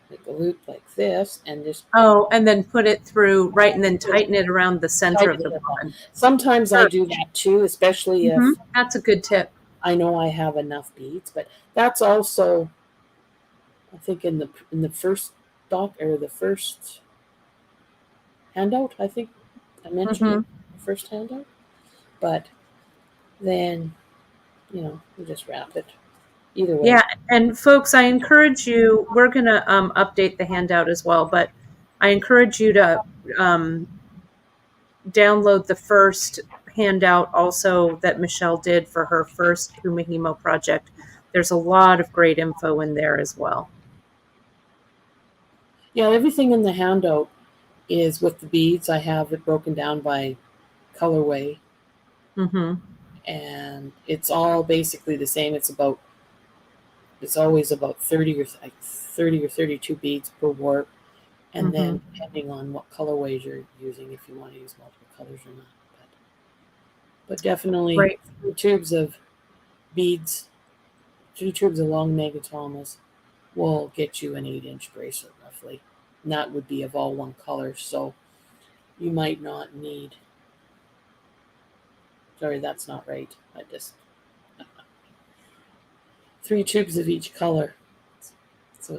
like a loop like this, and just Oh, and then put it through, right, and then tighten it around the center of tighten the it up. bobbin. Sometimes I Sure. do that too, especially Mm-hmm. if That's a good tip. I know I have enough beads. But that's also, I think, in the first doc or the first handout. I think I mentioned Mm-hmm. it, the first handout. But then you just wrap it either way. Yeah, and folks, I encourage you, we're going to update the handout as well, but I encourage you to um, download the first handout also that Michelle did for her first Kumihimo project. There's a lot of great info in there as well. Yeah, everything in the handout is with the beads. I have it broken down by colorway, Mm-hmm. and it's all basically the same. It's always about 30 or 32 beads per warp, and Mm-hmm. then depending on what colorways you're using, if you want to use multiple colors or not. But definitely Right. 3 tubes of beads, 3 tubes of long Magatamas will get you an 8-inch bracelet roughly. And that would be of all one color, so you might not need. Sorry, that's not right. I just 3 tubes of each color. So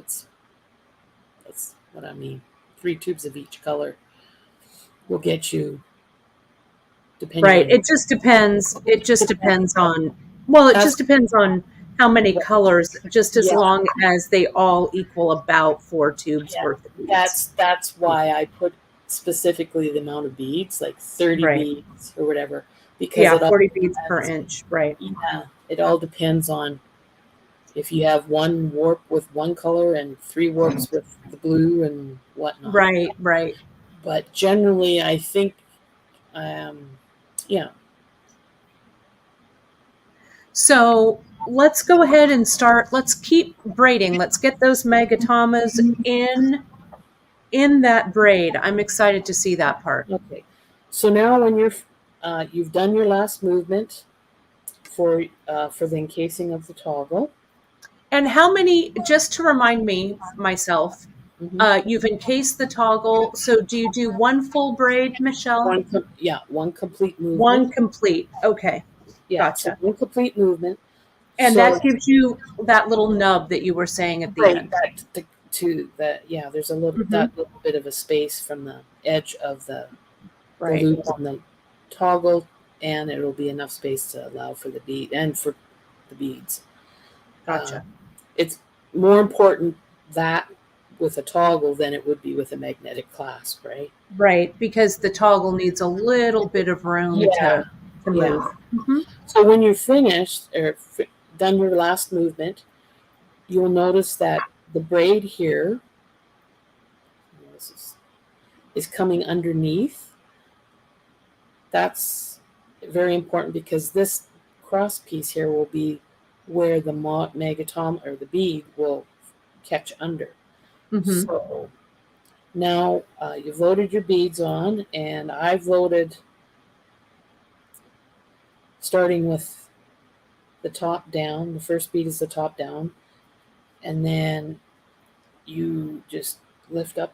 that's what I mean. 3 tubes of each color will get you, depending Right. on It just depends. It just depends on, well, it that's just depends on how many colors, just as yeah, long as they all equal about 4 tubes yeah. worth of beads. That's why I put specifically the amount of beads, like 30 Right. beads or whatever, because Yeah, it all 40 beads per depends. inch. Right. Yeah, it all depends on if you have one warp with one color and 3 warps with the blue and whatnot. Right. Right. But generally, I think, um, yeah, So let's go ahead and start. Let's keep braiding. Let's get those Magatamas in that braid. I'm excited to see that part. okay. So now when you've done your last movement for the encasing of the toggle. And how many, just to remind me myself, Mm-hmm. you've encased the toggle. So do you do one full braid, Michelle? One complete movement. One complete. Okay. Yeah, so Gotcha. one complete movement. And So that gives you that little nub that you were saying at the right end. back to that. Yeah, there's a little Hmm. that little bit of a space from the edge of the Right. loop on the toggle, and it'll be enough space to allow for the bead and for the beads. Gotcha. It's more important that with a toggle than it would be with a magnetic clasp, right? Right. Because the toggle needs a little bit of room Yeah, to yeah. move. Hmm. So when you're finished or done your last movement, you'll notice that the braid here is coming underneath. That's very important because this cross piece here will be where the magatom or the bead will catch under. Hmm. So now you've loaded your beads on, and I've loaded starting with the top down. The first bead is the top down, and then you just lift up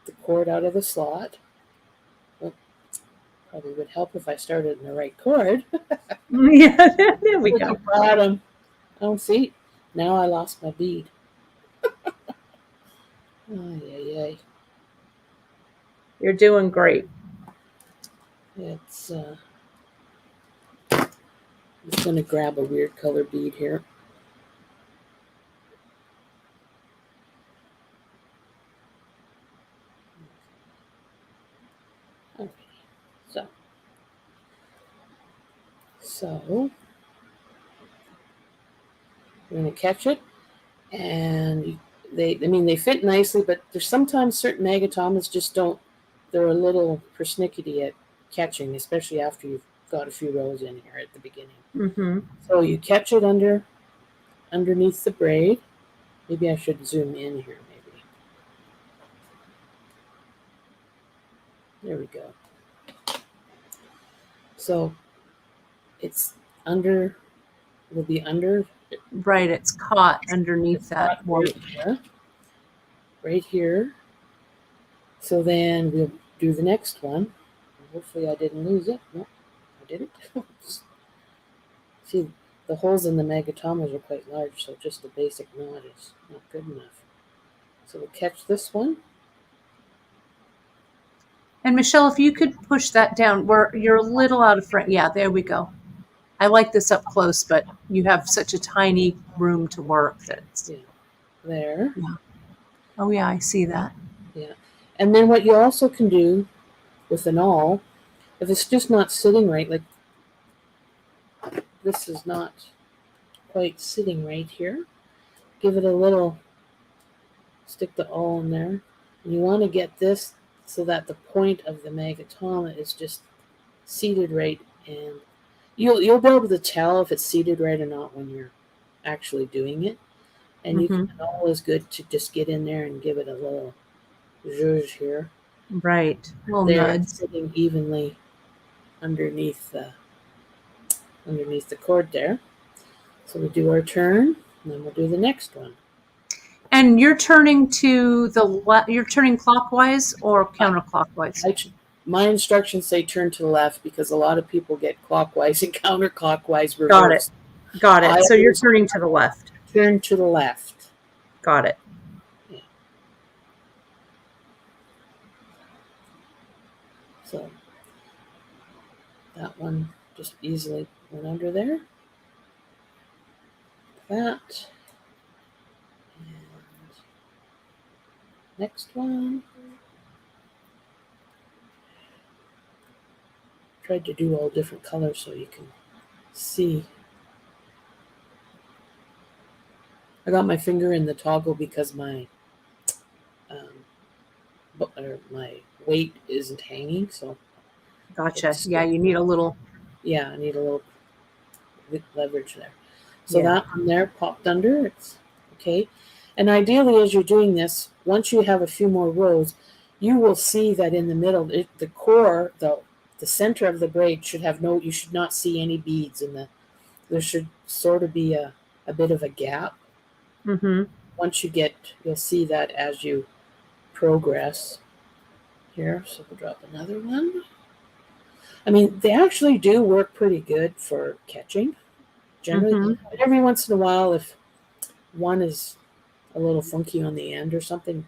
the cord out of the slot. Well, probably would help if I started in the right cord. Yeah. There we go. Bottom. Oh, see, now I lost my bead. Ay, ay, You're doing great. ay. It's. I'm just going to grab a weird color bead here. Okay, so we're going to catch it, and they fit nicely, but there's sometimes certain magatamas just don't. They're a little persnickety at catching, especially after you've got a few rows in here at the beginning. Hmm. So you catch it underneath the braid. Maybe I should zoom in here. Maybe there we go. So it's under. Will be under. Right. It's caught underneath that one. Right here. So then we'll do the next one. Hopefully I didn't lose it. No, I didn't. See, the holes in the magatamas are quite large, so just a basic knot is not good enough. So we'll catch this one. And Michelle, if you could push that down, where you're a little out of frame. Yeah, there we go. I like this up close, but you have such a tiny room to work that's. Yeah, there. Yeah. Oh yeah, I see that. Yeah. And then what you also can do with an awl, if it's just not sitting right, like this is not quite sitting right here, give it a little, stick the awl in there. And you want to get this so that the point of the magatama is just seated right, and you'll be able to tell if it's seated right or not when you're actually doing it. And you can always good to just get in there and give it a little zhuzh here. Right. Little There, nudge. it's sitting evenly underneath the cord there. So we do our turn, and then we'll do the next one. And you're turning to you're turning clockwise or counterclockwise? My instructions say turn to the left because a lot of people get clockwise and counterclockwise reversed. Got it. So you're turning to the left. Turn to the left. Got it. Yeah. So that one just easily went under there. That. And next one. Tried to do all different colors so you can see. I got my finger in the toggle because my my weight isn't hanging, so Gotcha. Yeah, you need a little. Yeah, I need a little leverage there. So that one there popped under. It's okay. And ideally, as you're doing this, once you have a few more rows, you will see that in the middle, the core, the the center of the braid should have you should not see any beads in there should sort of be a bit of a gap. Mm-hmm. Once you'll see that as you progress here. So we'll drop another one. I mean, they actually do work pretty good for catching, generally. Mm-hmm. But every once in a while, if one is a little funky on the end or something,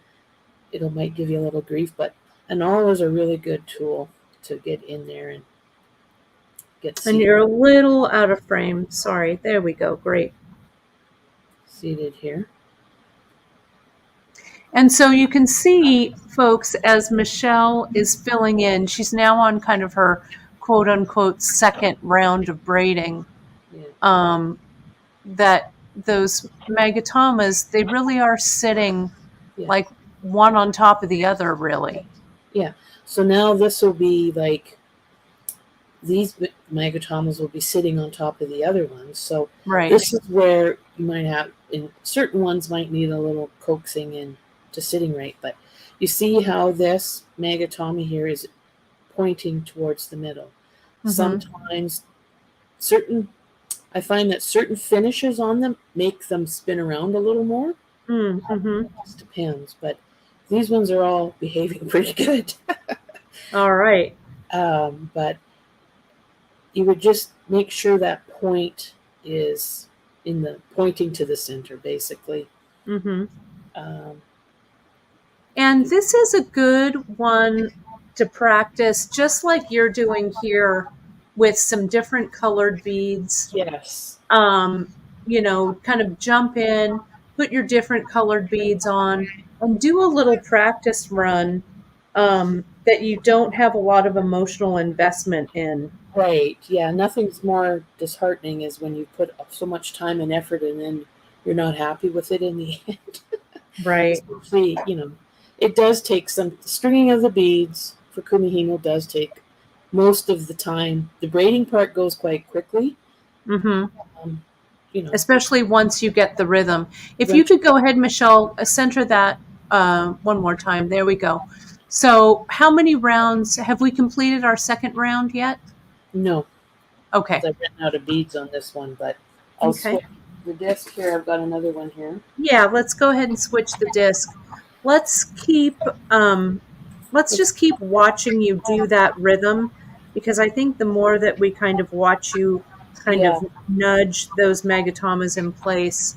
might give you a little grief. But an awl is a really good tool to get in there and get And you're a little out of frame. Sorry. There we go. Great. seated here. And so you can see, folks, as Michelle is filling in, she's now on kind of her quote unquote second round of braiding. Yeah. That those Magatamas, they really are sitting like one on top of the other, really. Yeah. So now this will be like these Magatamas will be sitting on top of the other ones. So this is where you might have, in certain ones might need a little coaxing in to sitting right. But you see how this Magatama here is pointing towards the middle. Mm-hmm. Sometimes I find that certain finishes on them make them spin around a little more. Mm-hmm. It just depends. But these ones are all behaving pretty good. All right. But you would just make sure that point is pointing to the center, basically. Mm-hmm. And this is a good one to practice, just like you're doing here with some different colored beads. Yes. Kind of jump in, put your different colored beads on, and do a little practice run that you don't have a lot of emotional investment in. Right. Yeah. Nothing's more disheartening is when you put so much time and effort and then you're not happy with it in the end. Right. Especially, it does take the stringing of the beads for Kumihimo does take most of the time. The braiding part goes quite quickly. Mm-hmm. Especially once you get the rhythm. If you could go ahead, Michelle, center that one more time. There we go. So how many rounds? Have we completed our second round yet? No. Okay. I've ran out of beads on this one, but I'll switch the disc here. I've got another one here. Yeah, let's go ahead and switch the disc. Let's just keep watching you do that rhythm, because I think the more that we kind of watch you kind of nudge those Magatamas in place,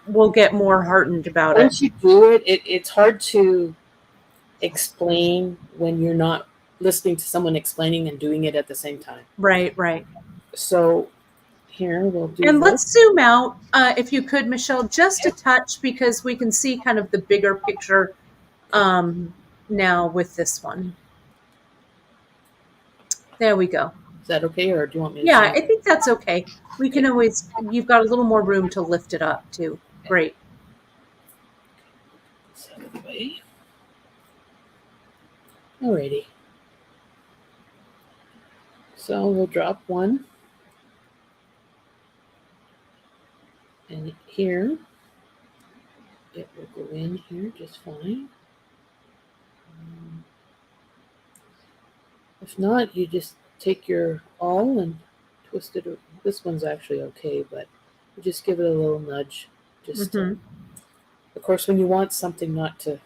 we'll get more heartened about once you do it, it's hard to explain when you're not listening to someone explaining and doing it at the same time. Right, right. So here we'll do and let's zoom out, if you could, Michelle, just a touch, because we can see kind of the bigger picture now with this one. There we go. Is that okay, or do you want me to Yeah, I think that's okay. We can always, you've got a little more room to lift it up too. Great. Alrighty. So we'll drop one. And here, it will go in here just fine. If not, you just take your awl and twist it. This one's actually okay, but you just give it a little nudge. Just of course, when you want something not to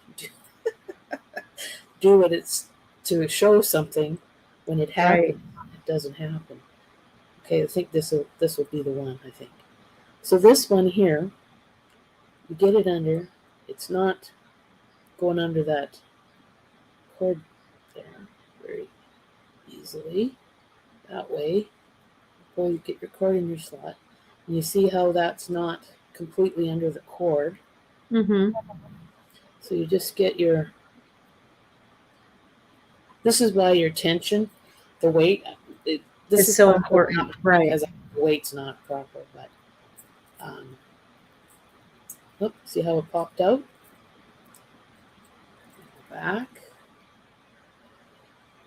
do what it's to show something, when it happens, it doesn't happen. Okay, I think this will be the one, I think. So this one here, you get it under. It's not going under that cord there very easily. That way, before you get your cord in your slot, and you see how that's not completely under the cord. Mm-hmm. So you just get your. This is why your tension, the weight, this is so important, right? Because the weight's not proper, but. See how it popped out? Back.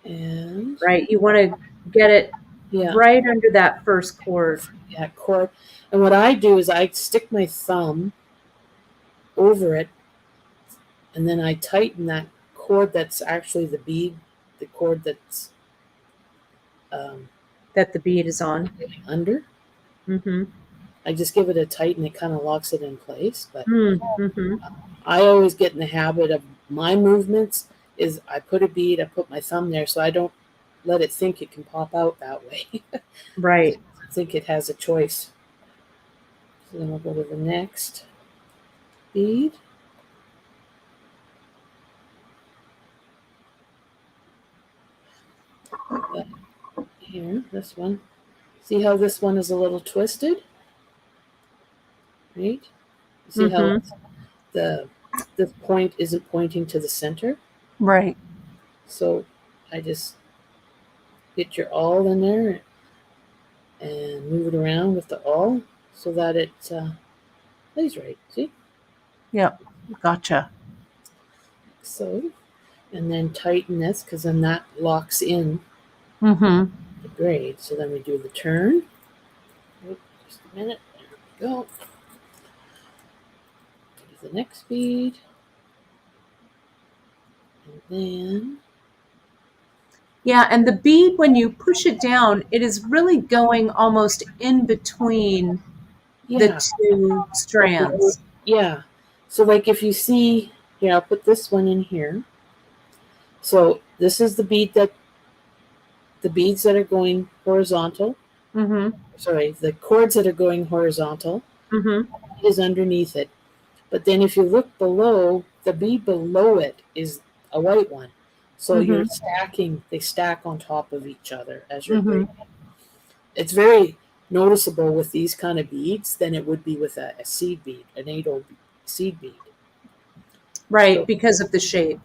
And right, you want to get it right under that first cord. Yeah, cord. And what I do is I stick my thumb over it, and then I tighten that cord that's actually the bead the cord that's that the bead is on. under. Mm-hmm. I just give it a tight and it kind of locks it in place. But Mm-hmm. I always get in the habit of my movements is I put a bead, I put my thumb there so I don't let it think it can pop out that way. Right. I think it has a choice. So then we'll go to the next bead. But here, this one. See how this one is a little twisted? Right? See how this point isn't pointing to the center? Right. So I just get your awl in there and move it around with the awl so that it lays right. See? Yep. Gotcha. So, and then tighten this because then that locks in Mm-hmm. the braid. So then we do the turn. Just a minute. There we go. Do the next bead. And then. Yeah, and the bead, when you push it down, it is really going almost in between the two strands. Yeah. So like if you see, here, I'll put this one in here. So this is the beads that are going horizontal. Mm-hmm. Sorry, the cords that are going horizontal Mm-hmm. is underneath it. But then if you look below, the bead below it is a white one. So you're stacking, they stack on top of each other as you're braiding. It's very noticeable with these kind of beads than it would be with a seed bead, an 8/0 seed bead. Right, So, because of the shape.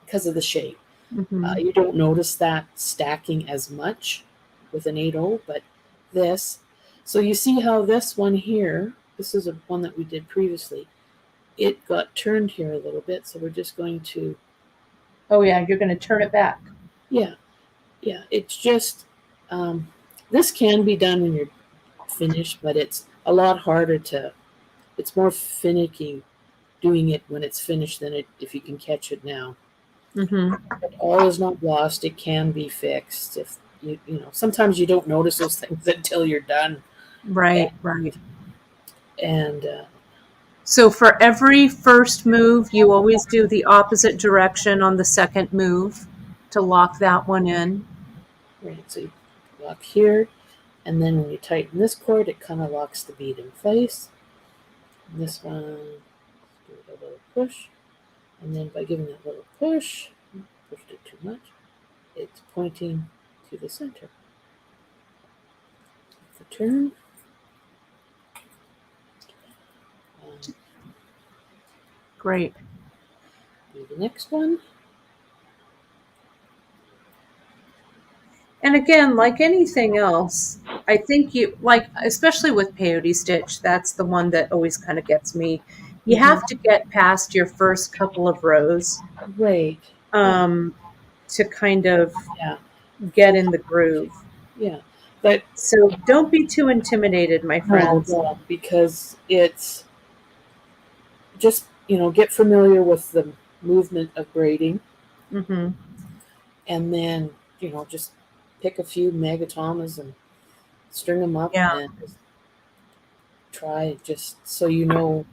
because of the shape. Mm-hmm. You don't notice that stacking as much with an 8/0, but this. So you see how this one here, this is one that we did previously, it got turned here a little bit. So we're just going to. Oh yeah, you're going to turn it back. Yeah. It's just, this can be done when you're finished, but it's a lot harder it's more finicky doing it when it's finished than if you can catch it now. Mm-hmm. But all is not lost. It can be fixed. If you know, sometimes you don't notice those things until you're done. Right, right. And So for every first move, you always do the opposite direction on the second move to lock that one in. right, so you lock here, and then when you tighten this cord, it kind of locks the bead in place. And this one, give it a little push, and then by giving that little push, pushed it too much, it's pointing to the center. The turn. Great. Do the next one. And again, like anything else, I think you, like, especially with peyote stitch, that's the one that always kind of gets me. You have to get past your first couple of rows Right. to kind of Yeah. get in the groove. Yeah. But So don't be too intimidated, my friends. no, because it's just, get familiar with the movement of braiding, Mm-hmm. and then, just pick a few Magatamas and string them up Yeah. and just try, just so you know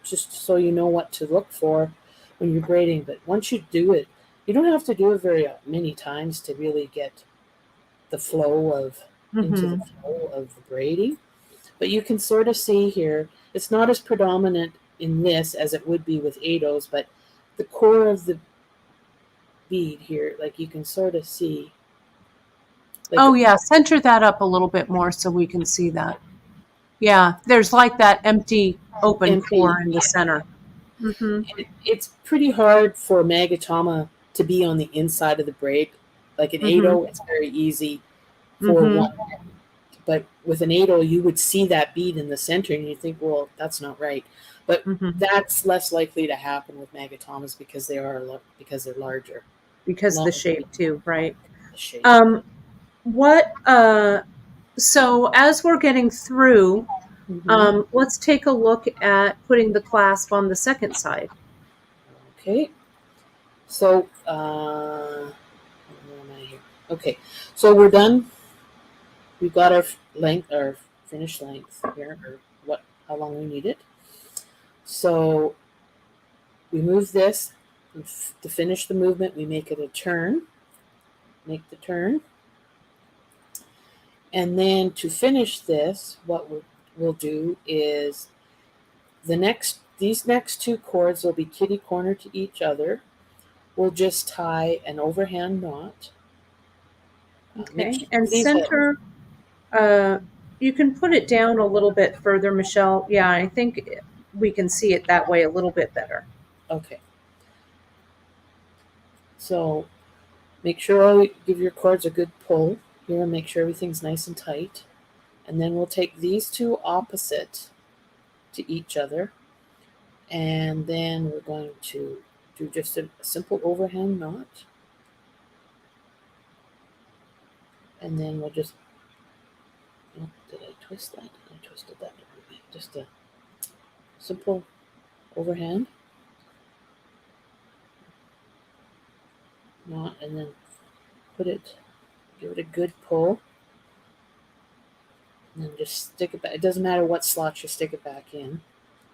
just so you know what to look for when you're braiding. But once you do it, you don't have to do it very many times to really get the flow of into the flow of the braiding. But you can sort of see here, it's not as predominant in this as it would be with 8/0s, but the core of the bead here, like you can sort of see. Like, Oh, yeah. Center that up a little bit more so we can see that. Yeah. There's like that empty, open core in the center. Mm-hmm. It's pretty hard for Magatama to be on the inside of the braid. Like an 8/0, it's very easy for one. But with an 8/0, you would see that bead in the center and you think, well, that's not right. But that's less likely to happen with Magatamas because they're larger. Because of the shape too, right? The shape. So as we're getting through, let's take a look at putting the clasp on the second side. Okay. So Okay, so we're done. We've got our length, our finished length here, or how long we need it. So we move this to finish the movement. We make it a turn. Make the turn, and then to finish this, what we'll do is these next two cords will be kitty corner to each other. We'll just tie an overhand knot. Okay. And center, uh, you can put it down a little bit further, Michelle. Yeah, I think we can see it that way a little bit better. Okay. So make sure you give your cords a good pull here and make sure everything's nice and tight. And then we'll take these two opposite to each other. And then we're going to do just a simple overhand knot. And then we'll just, oh, did I twist that? I twisted that. Just a simple overhand knot, and then give it a good pull, and then just stick it back. It doesn't matter what slot you stick it back in.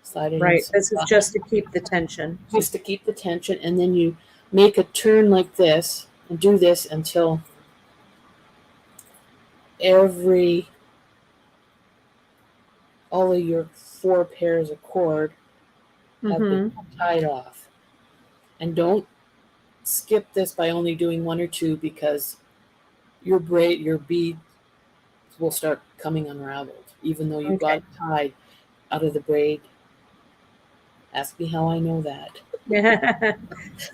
Slide it in. Right. This is just to keep the tension. Just to keep the tension, and then you make a turn like this and do this until all of your 4 pairs of cord have been tied off. And don't skip this by only doing 1 or 2, because your bead will start coming unraveled, even though you've got it tied out of the braid. Ask me how I know that.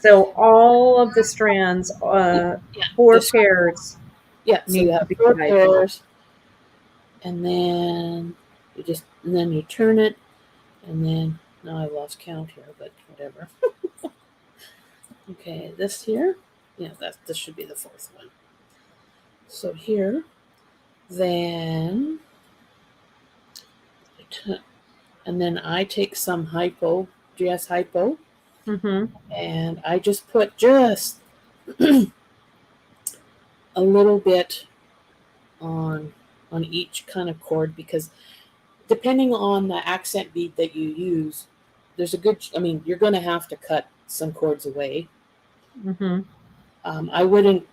So all of the strands, 4 pairs. Yeah, so you have 4 pairs, and then you turn it, and then now I lost count here, but whatever. Okay, this here, yeah, this should be the 4th one. So here, then, and then I take some GS hypo, and I just put just a little bit on each kind of cord, because depending on the accent bead that you use, you're going to have to cut some cords away. I wouldn't.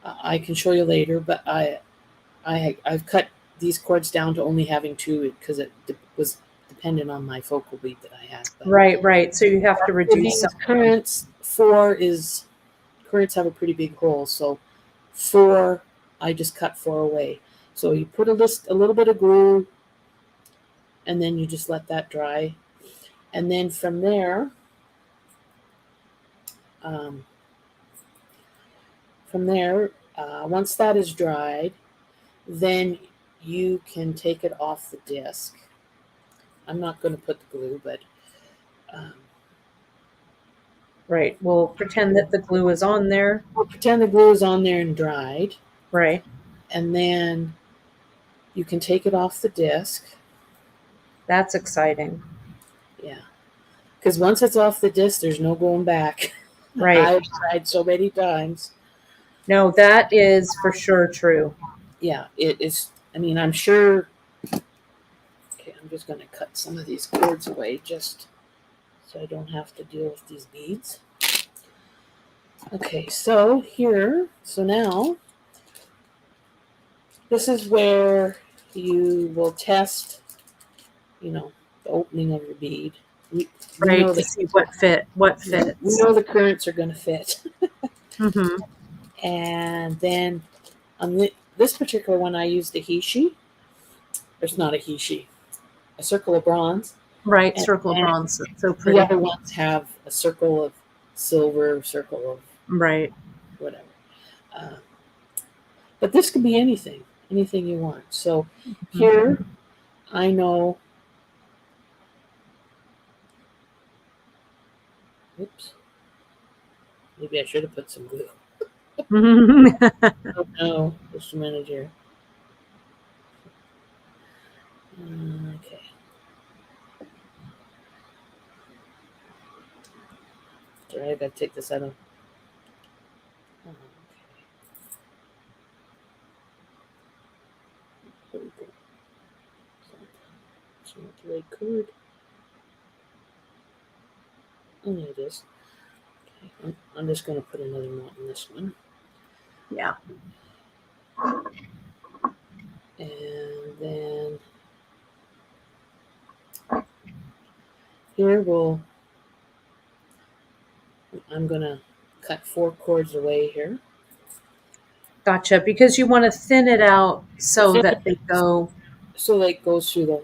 I can show you later, but I've cut these cords down to only having 2, because it was dependent on my focal bead that I had. But right. So you have to reduce some. Currents have a pretty big hole, so 4, I just cut 4 away. So you put a little bit of glue, and then you just let that dry, and then from there, once that is dried, then you can take it off the disc. I'm not going to put the glue, but right. We'll pretend that the glue is on there. We'll pretend the glue is on there and dried. Right. And then you can take it off the disc. That's exciting. Yeah. Because once it's off the disc, there's no going back. Right. I've tried so many times. No, that is for sure true. Yeah, it is. I mean, I'm sure. Okay, I'm just going to cut some of these cords away just so I don't have to deal with these beads. Okay, so now, this is where you will test, the opening of your bead. Right, to see what fits. We know the currents are going to fit. Mm-hmm. And then on this particular one, I used a Hishi. There's not a Hishi, a circle of bronze. Right, circle of bronze. So pretty. The other ones have a circle of silver, circle of whatever. But this could be anything you want. So here, I know. Oops. Maybe I should have put some glue. Oh no, just a minute here. Okay. Sorry, I gotta take this out of. Okay. not the right cord. Oh, there it is. Okay, I'm just going to put another knot in this one. Yeah. And then here I'm going to cut 4 cords away here. Gotcha. Because you want to thin it out so that they go. So that it goes through the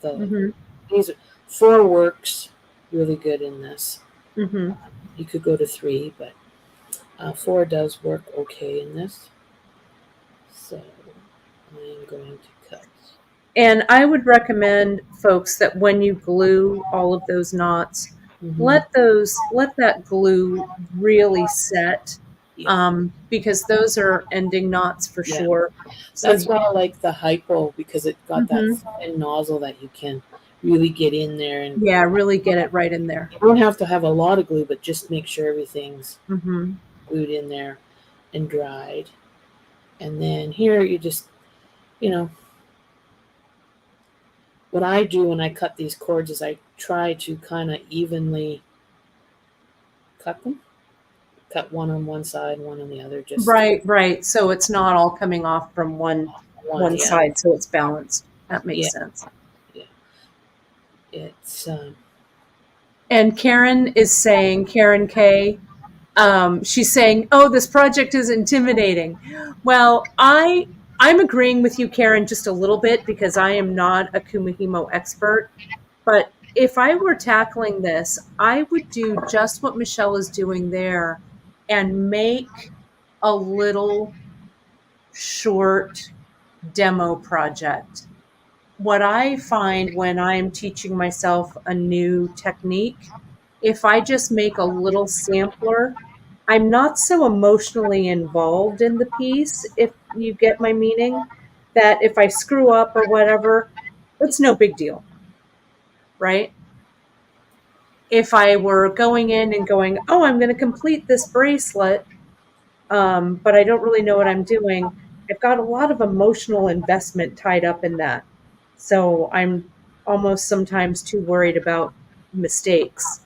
Mm-hmm. these 4 works really good in this. Mm-hmm. You could go to 3, but 4 does work okay in this. So I'm going to cut. And I would recommend folks that when you glue all of those knots, let that glue really set, Yeah. because those are ending knots for Yeah. sure. So That's why I like the hypo, because it got that Mhm. thin nozzle that you can really get in there, and Yeah, really get it right in there. you don't have to have a lot of glue, but just make sure everything's Mm-hmm. glued in there and dried. And then here you just, you know, what I do when I cut these cords is I try to kind of evenly cut them. Cut one on one side, one on the other, just Right. So it's not all coming off from one. one Yeah, side, so it's balanced. That makes yeah, sense. yeah. It's And Karen is saying, Karen K, she's saying, "Oh, this project is intimidating." Well, I'm agreeing with you, Karen, just a little bit because I am not a Kumihimo expert. But if I were tackling this, I would do just what Michelle is doing there and make a little short demo project. What I find when I'm teaching myself a new technique, if I just make a little sampler, I'm not so emotionally involved in the piece, if you get my meaning, that if I screw up or whatever, it's no big deal, right? If I were going in and going, oh, I'm going to complete this bracelet, but I don't really know what I'm doing, I've got a lot of emotional investment tied up in that. So I'm almost sometimes too worried about mistakes.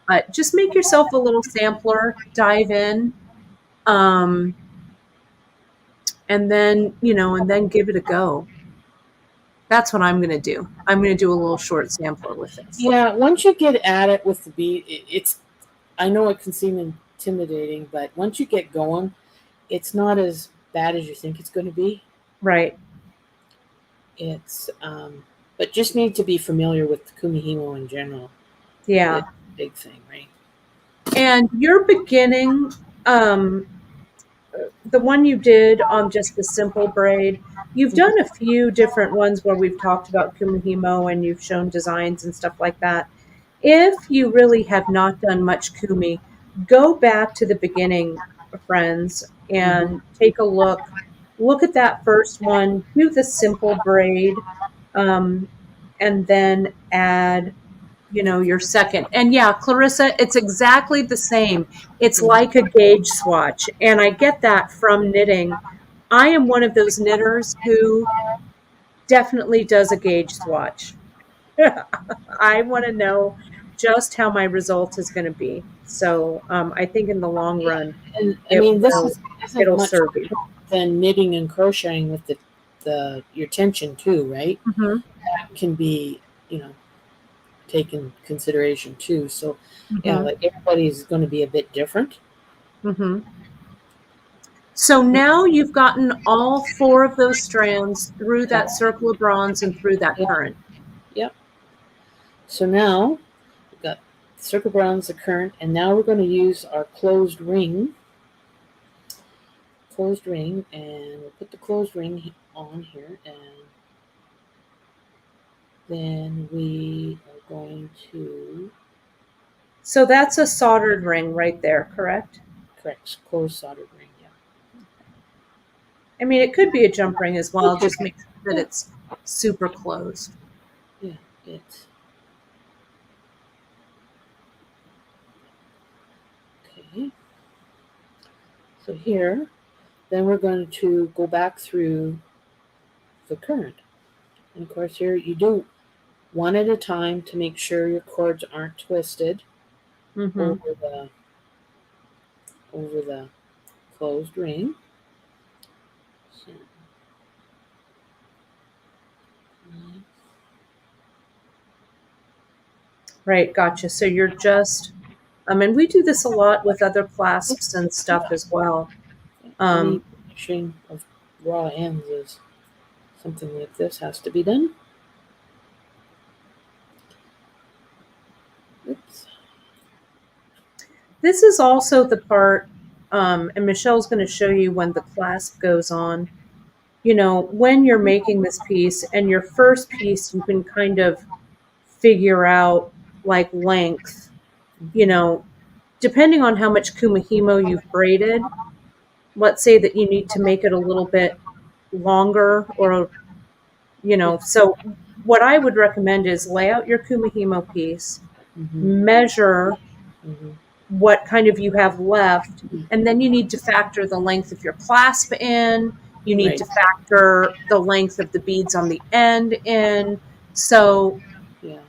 But just make yourself a little sampler, dive in, um, and then, and then give it a go. That's what I'm going to do. I'm going to do a little short sampler with this. yeah. Once you get at it with the bead, it's. I know it can seem intimidating, but once you get going, it's not as bad as you think it's going to be. Right. It's but just need to be familiar with Kumihimo in general. Yeah. It's a big thing, right? And you're beginning, the one you did on just the simple braid, you've done a few different ones where we've talked about Kumihimo and you've shown designs and stuff like that. If you really have not done much Kumi, go back to the beginning, friends, Mm-hmm. and take a look. Look at that first one, do the simple braid, um, and then add your second. And yeah, Clarissa, it's exactly the same. It's Mm-hmm. like a gauge swatch. And I get that from knitting. I am one of those knitters who definitely does a gauge swatch. I want to know just how my result is going to be. So I think in the long run, And I it mean, will isn't it'll much serve you. than knitting and crocheting with the your tension too, right? Mm-hmm. That can be, taken consideration too. So yeah, Mm-hmm. like everybody's going to be a bit different. Mm-hmm. So now you've gotten all four of those strands through that circle of bronze and through that Yeah. current. Yep. So now we've got circle bronze, the current, and now we're going to use our closed ring, and we'll put the closed ring on here, and then we are going to So that's a soldered ring right there, correct? correct closed soldered ring. Yeah. I mean, it could be a jump ring as well. Okay. Just make sure that Yeah. it's super closed. Yeah. It's okay. So here, then we're going to go back through the current, and of course here you do one at a time to make sure your cords aren't twisted Mm-hmm. over the closed ring. So, Right, gotcha. So you're just, and we do this a lot with other clasps and stuff as well. any finishing of raw ends is something like this has to be done. Oops. This is also the part, and Michelle's going to show you when the clasp goes on. You know, when you're making this piece and your first piece, you can kind of figure out like length, you know, depending on how much Kumihimo you've braided. Let's say that you need to make it a little bit longer or, you know, so what I would recommend is lay out your Kumihimo piece, Mm-hmm. measure Mm-hmm. what kind of you have left, and then you need to factor the length of your clasp in. You need Right. to factor the length of the beads on the end in. So Yeah.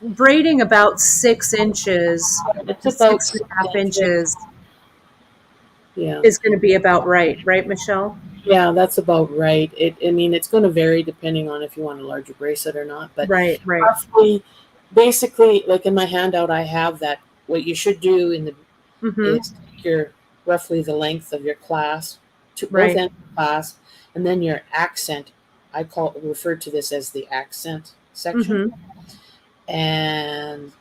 braiding about 6 inches It's to about 6.5 inches yeah. is going to be about right, Michelle? Yeah, that's about right. I mean, it's going to vary depending on if you want a larger bracelet or not. But Right. roughly, basically, like in my handout, I have that. What you should do Mm-hmm. is take your roughly the length of your clasp to both Right. ends of the clasp, and then your accent. I refer to this as the accent section, Mm-hmm. and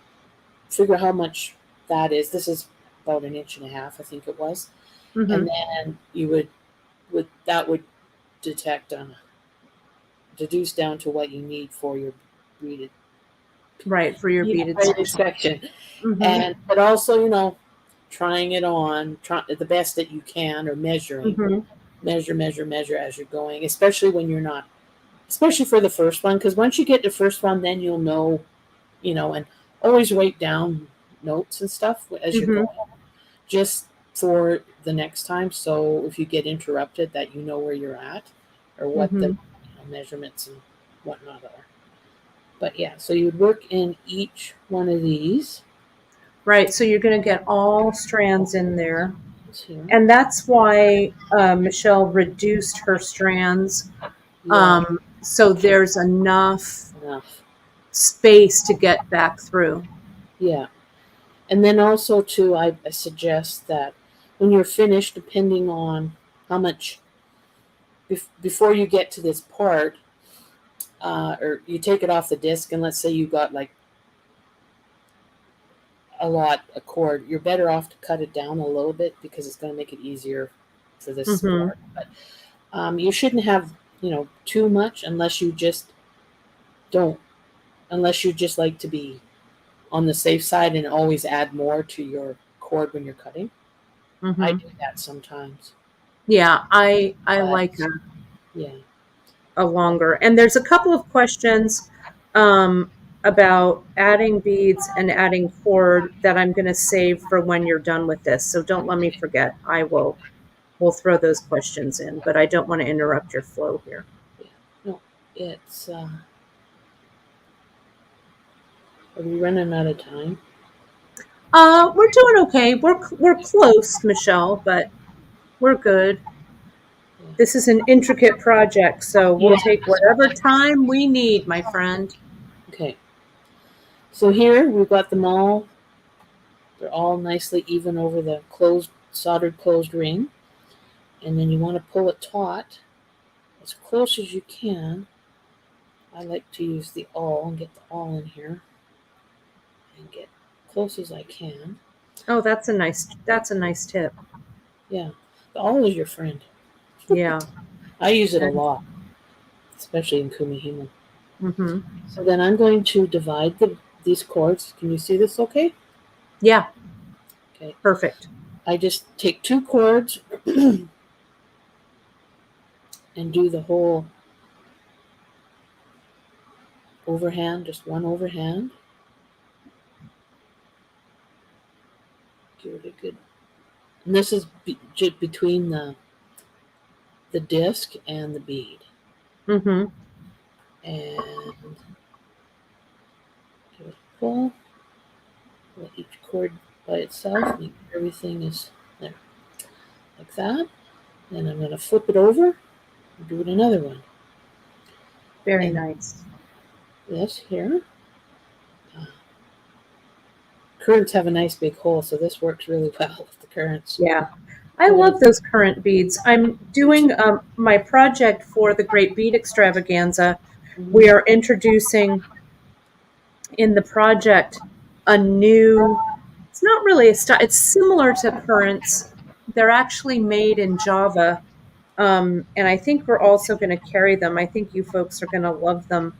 figure how much that is. This is about 1.5 inches, I think it was, Mm-hmm. and then you would detect on deduce down to what you need for your beaded Right, for your beaded section. section. Mm-hmm. And but also, trying it on, the best that you can, or measuring, Mm-hmm. measure as you're going, especially when you're not, especially for the first one, because once you get the first one, then you'll know, and always write down notes and stuff as you're Mm-hmm. going, just for the next time. So if you get interrupted, that you know where you're at or what the Mm-hmm. measurements and whatnot are. But yeah, so you would work in each one of these. Right, so you're going to get all strands in there. Here. And that's why Michelle reduced her strands, Yeah, so there's enough enough. space to get back through. Yeah. And then also, too, I suggest that when you're finished, depending on how much, before you get to this part, or you take it off the disc, and let's say you got like a cord, you're better off to cut it down a little bit because it's going to make it easier for this Mm-hmm. part. But you shouldn't have, too much unless you just don't, unless you just like to be on the safe side and always add more to your cord when you're cutting. I Mm-hmm. do that sometimes. Yeah, I But like yeah. a longer. And there's a couple of questions about adding beads and adding cord that I'm going to save for when you're done with this. So don't let me forget. We'll throw those questions in, but I don't want to interrupt your flow here. Yeah. No, it's are we running out of time? We're doing okay. We're close, Michelle, but we're good. This is an intricate project, so we'll Yeah. take whatever time we need, my friend. Okay. So here we've got them all. They're all nicely even over the soldered closed ring. And then you want to pull it taut as close as you can. I like to use the awl and get the awl in here and get close as I can. Oh, that's a nice tip. Yeah, the awl is your friend. Yeah. I use it a And, lot, especially in Kumihimo. mm-hmm. So then I'm going to divide these cords. Can you see this okay? Yeah. Okay. Perfect. I just take 2 cords and do the whole overhand, just one overhand. Give it a good. And this is between the disc and the bead. Mm-hmm. And pull. Let each cord by itself. Make sure everything is there, like that. Then I'm going to flip it over and do it another one. Very And nice. this here. Currents have a nice big hole, so this works really well with the currents. Yeah. I love those current beads. I'm doing my project for the Great Bead Extravaganza. We are introducing in the project a new, it's not really a style, it's similar to currents. They're actually made in Java. And I think we're also going to carry them. I think you folks are going to love them.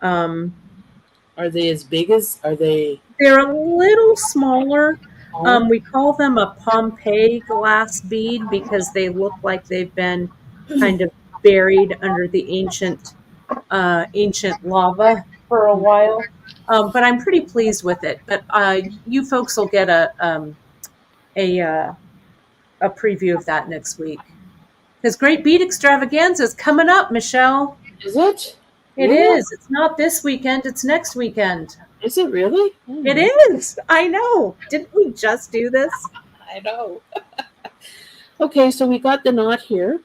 Are they as big as, are they They're a little smaller. smaller? We call them a Pompeii glass bead because they look like they've been kind of buried under the ancient lava for a while. But I'm pretty pleased with it. But you folks will get a a preview of that next week. Because Great Bead Extravaganza is coming up, Michelle. Is it? It Really? is. It's not this weekend. It's next weekend. Is it really? It is. I know. Didn't we just do this? I know. Okay, so we got the knot here.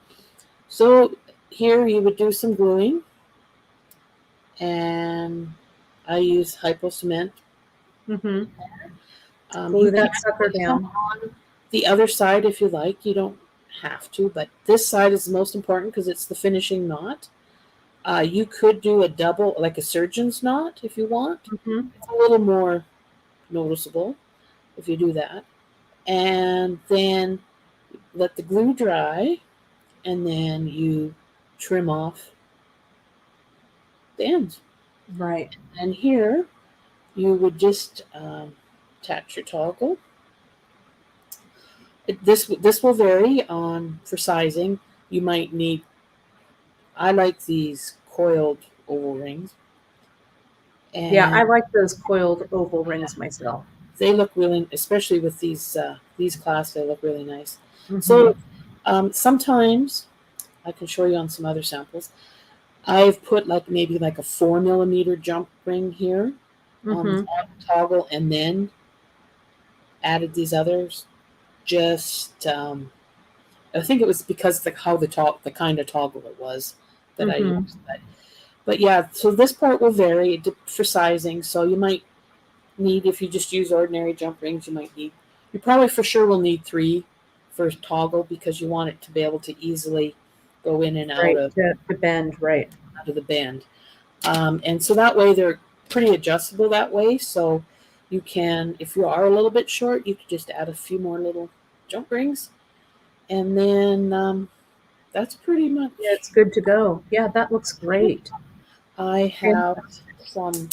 So here you would do some gluing. And I use hypo cement. Mm-hmm. You Glue that can sucker put some down. on the other side if you like. You don't have to, but this side is the most important because it's the finishing knot. You could do a double, like a surgeon's knot if you want. Mm-hmm. It's a little more noticeable if you do that. And then let the glue dry, and then you trim off the ends. Right. And here you would just attach your toggle. This will vary on for sizing. You might need. I like these coiled oval rings. And Yeah, I like those coiled oval rings myself. they look really, especially with these clasps, they look really nice. Mm-hmm. So sometimes I can show you on some other samples. I've put maybe a 4mm jump ring here on the toggle, and then added these others. Just I think it was because the kind of toggle it was that I used. But yeah, so this part will vary for sizing. So you might need, if you just use ordinary jump rings, you probably for sure will need 3 for toggle because you want it to be able to easily go in and out of the bend, right? Out of the bend. And so that way they're pretty adjustable that way. So you can, if you are a little bit short, you could just add a few more little jump rings. And then that's pretty much. Yeah, it's good to go. Yeah, that looks great. I have some.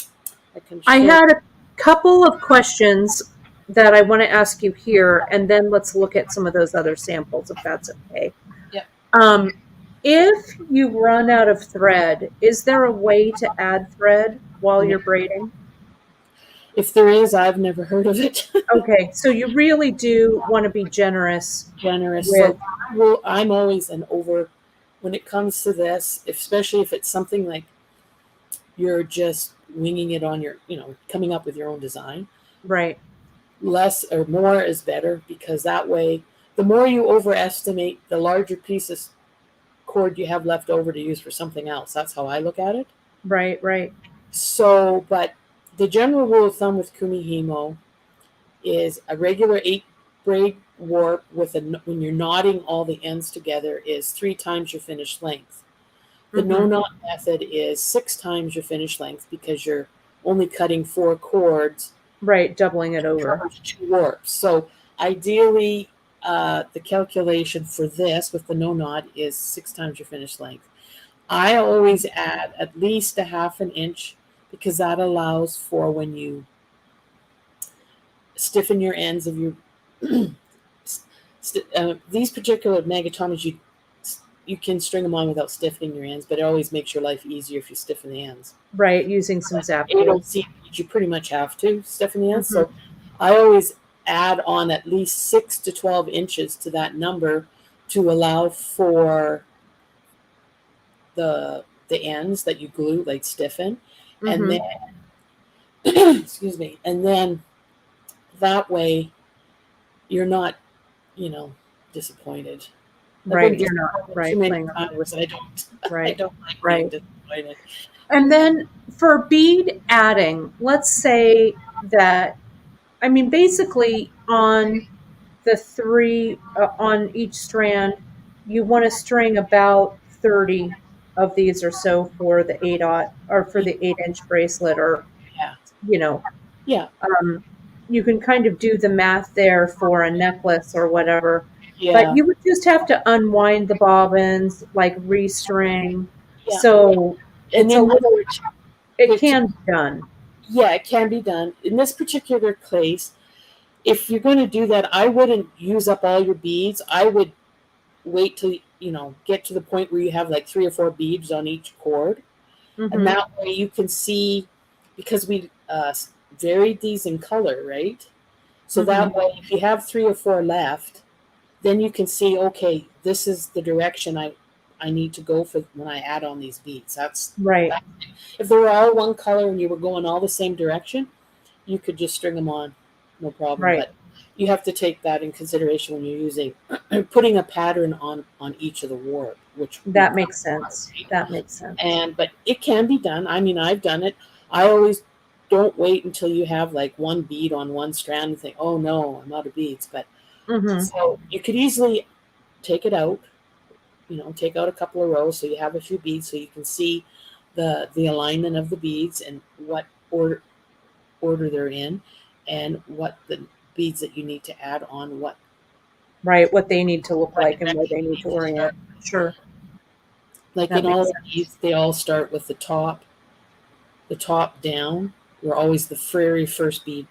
I had a couple of questions that I want to ask you here, and then let's look at some of those other samples, if that's okay. Yep. If you run out of thread, is there a way to add thread while you're braiding? If there is, I've never heard of it. Okay, so you really do want to be generous. So I'm always when it comes to this, especially if it's something like you're just winging it on your, coming up with your own design. Right. Less or more is better, because that way, the more you overestimate, the larger pieces cord you have left over to use for something else. That's how I look at it. Right. So, but the general rule of thumb with Kumihimo is a regular 8 braid warp when you're knotting all the ends together is 3 times your finished length. The no knot method is 6 times your finished length because you're only cutting 4 cords. Right, doubling it over. 2 warps. So ideally, the calculation for this with the no knot is 6 times your finished length. I always add at least a 1/2 inch because that allows for when you stiffen your ends of your these particular Magatamas, you can string them on without stiffening your ends, but it always makes your life easier if you stiffen the ends. Right, using some zap. You pretty much have to stiffen the ends. So I always add on at least 6 to 12 inches to that number to allow for the ends that you glue, stiffen. And then excuse me, and then that way you're not, you know, disappointed. I've been Right. You're not disappointed too right many playing around with times. I don't. I right. don't like being Right. disappointed. And then for bead adding, let's say that, I mean, basically on the three, on each strand, you want to string about 30 of these or so for the 8/0 or for the 8-inch bracelet, or, Yeah, you know, yeah, um, you can kind of do the math there for a necklace or whatever. But yeah, you would just have to unwind the bobbins, like restring. yeah. So And it's a in this, little, it partic- can be done. yeah, it can be done. In this particular case, if you're going to do that, I wouldn't use up all your beads. I would wait till get to the point where you have like 3 or 4 beads on each cord, and Hmm. that way you can see, because we varied these in color, right? So Hmm. that way, if you have 3 or 4 left, then you can see, okay, this is the direction I need to go for when I add on these beads. Right, That if they were all one color and you were going all the same direction, you could just string them on, no problem. right. But you have to take that in consideration when you're using putting a pattern on each of the ward, which we That talked makes about, sense. right? That makes sense. And but it can be done. I mean, I've done it. I always don't wait until you have like one bead on one strand and think, oh no, I'm out of beads. But Hmm. so you could easily take it out, take out a couple of rows so you have a few beads so you can see the alignment of the beads and what order they're in, and what the beads that you need to add on Right, what they need to look what like and where direction they you need need to to orient. start. Sure, Like that in all makes of sense. these, they all start with the top down. You're always the very first bead,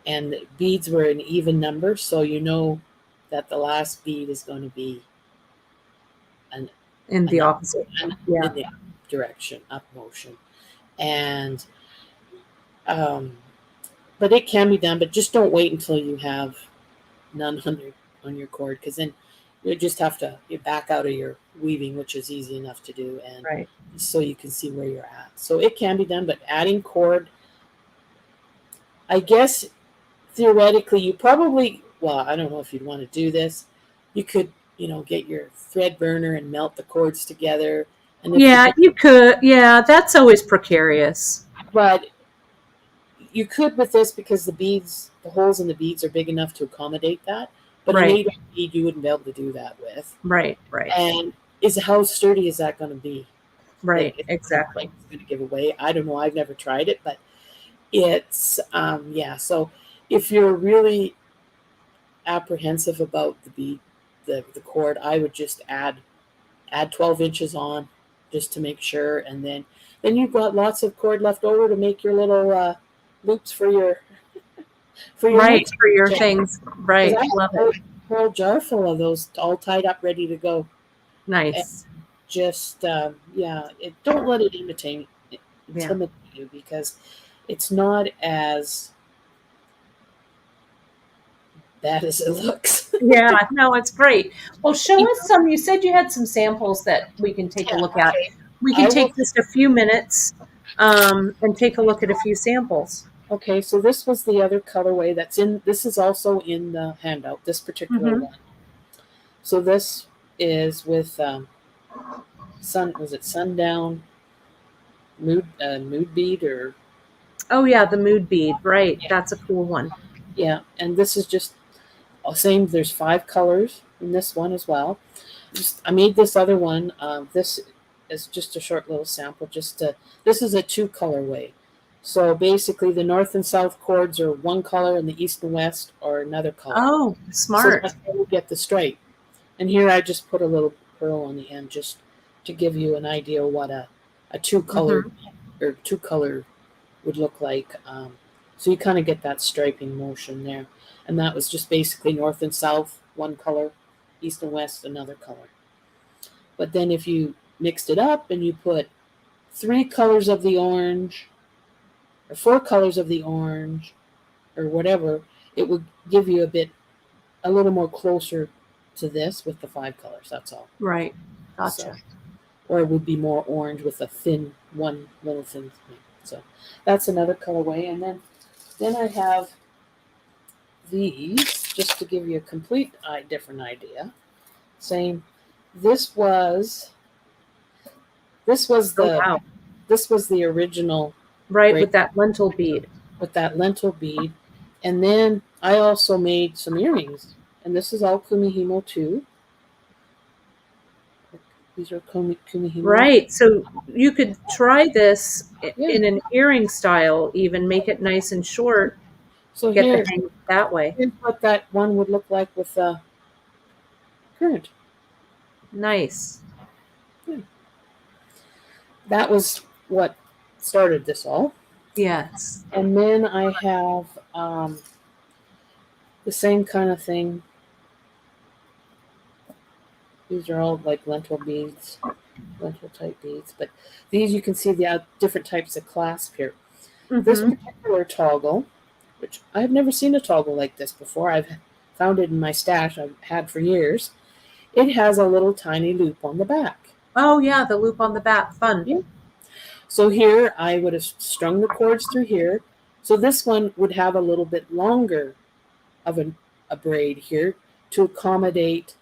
and the beads were an even number, so you know that the last bead is going to be an, In the an up, opposite. in Yeah. the direction, up motion, and um, but it can be done. But just don't wait until you have none on your cord, because then you just have to you back out of your weaving, which is easy enough to do, and Right. so you can see where you're at. So it can be done, but adding cord, I guess theoretically, you probably, well, I don't know if you'd want to do this. You could, get your thread burner and melt the cords together. And if the Yeah, you could. Yeah, that's always precarious. but you could with this, because the holes in the beads are big enough to accommodate that. But an Right. 8 bead, you wouldn't be able to do that with. Right. Right. And how sturdy is that going to be? Like, Right. it's Exactly. going to give away. I don't know. I've never tried it, but it's yeah. So if you're really apprehensive about the bead, the cord, I would just add 12 inches on, just to make sure, and then you've got lots of cord left over to make your little loops for your Right. next For your project. things. Because Right. I have Love a it. whole jar full of those all tied up, ready to go. And Nice. just yeah, don't let it Yeah. intimidate you, because it's not as bad as it looks. Yeah. No, it's great. Well, show us some. You said you had some samples that we can take a Yeah, look at. okay. We can I will. take just a few minutes, and take a look at a few samples. Okay, so this was the other colorway that's in. This is also in the handout. This particular Hmm. one. So this is with Was it sundown mood bead, or Oh yeah, the mood bead. Right. yeah, That's a cool one. yeah. And this is just same. There's 5 colors in this one as well. I made this other one. This is just a short little sample. This is a 2 colorway. So basically, the north and south chords are one color, and the east and west are another color. Oh, So smart. that's how you get the stripe. And here I just put a little pearl on the end, just to give you an idea of what a Hmm. two color would look like. So you kind of get that striping motion there. And that was just basically north and south, one color, east and west, another color. But then if you mixed it up and you put 3 colors of the orange, or 4 colors of the orange, or whatever, it would give you a little more closer to this with the 5 colors. That's all. Right. So, Gotcha. or it would be more orange with a thin, one little thin thing. So that's another colorway. And then I have these, just to give you a complete different idea. Same. This was Oh, the wow. this was the original Right, braid with that lentil bead. with that lentil bead. And then I also made some earrings. And this is all Kumihimo too. These are Kumihimo. Right. So you could try this Yeah. in an earring style, even make it nice and short, So get the hang of it that way. here's what that one would look like with the current. Nice. Yeah. That was what started this all. Yes. And then I have the same kind of thing. These are all like lentil beads, lentil type beads. But these, you can see the different types of clasp here. This Mm-hmm. particular toggle, which I've never seen a toggle like this before. I've found it in my stash I've had for years. It has a little tiny loop on the back. Oh, yeah, the loop on the back. Fun. Yeah. So here I would have strung the cords through here. So this one would have a little bit longer of a braid here to accommodate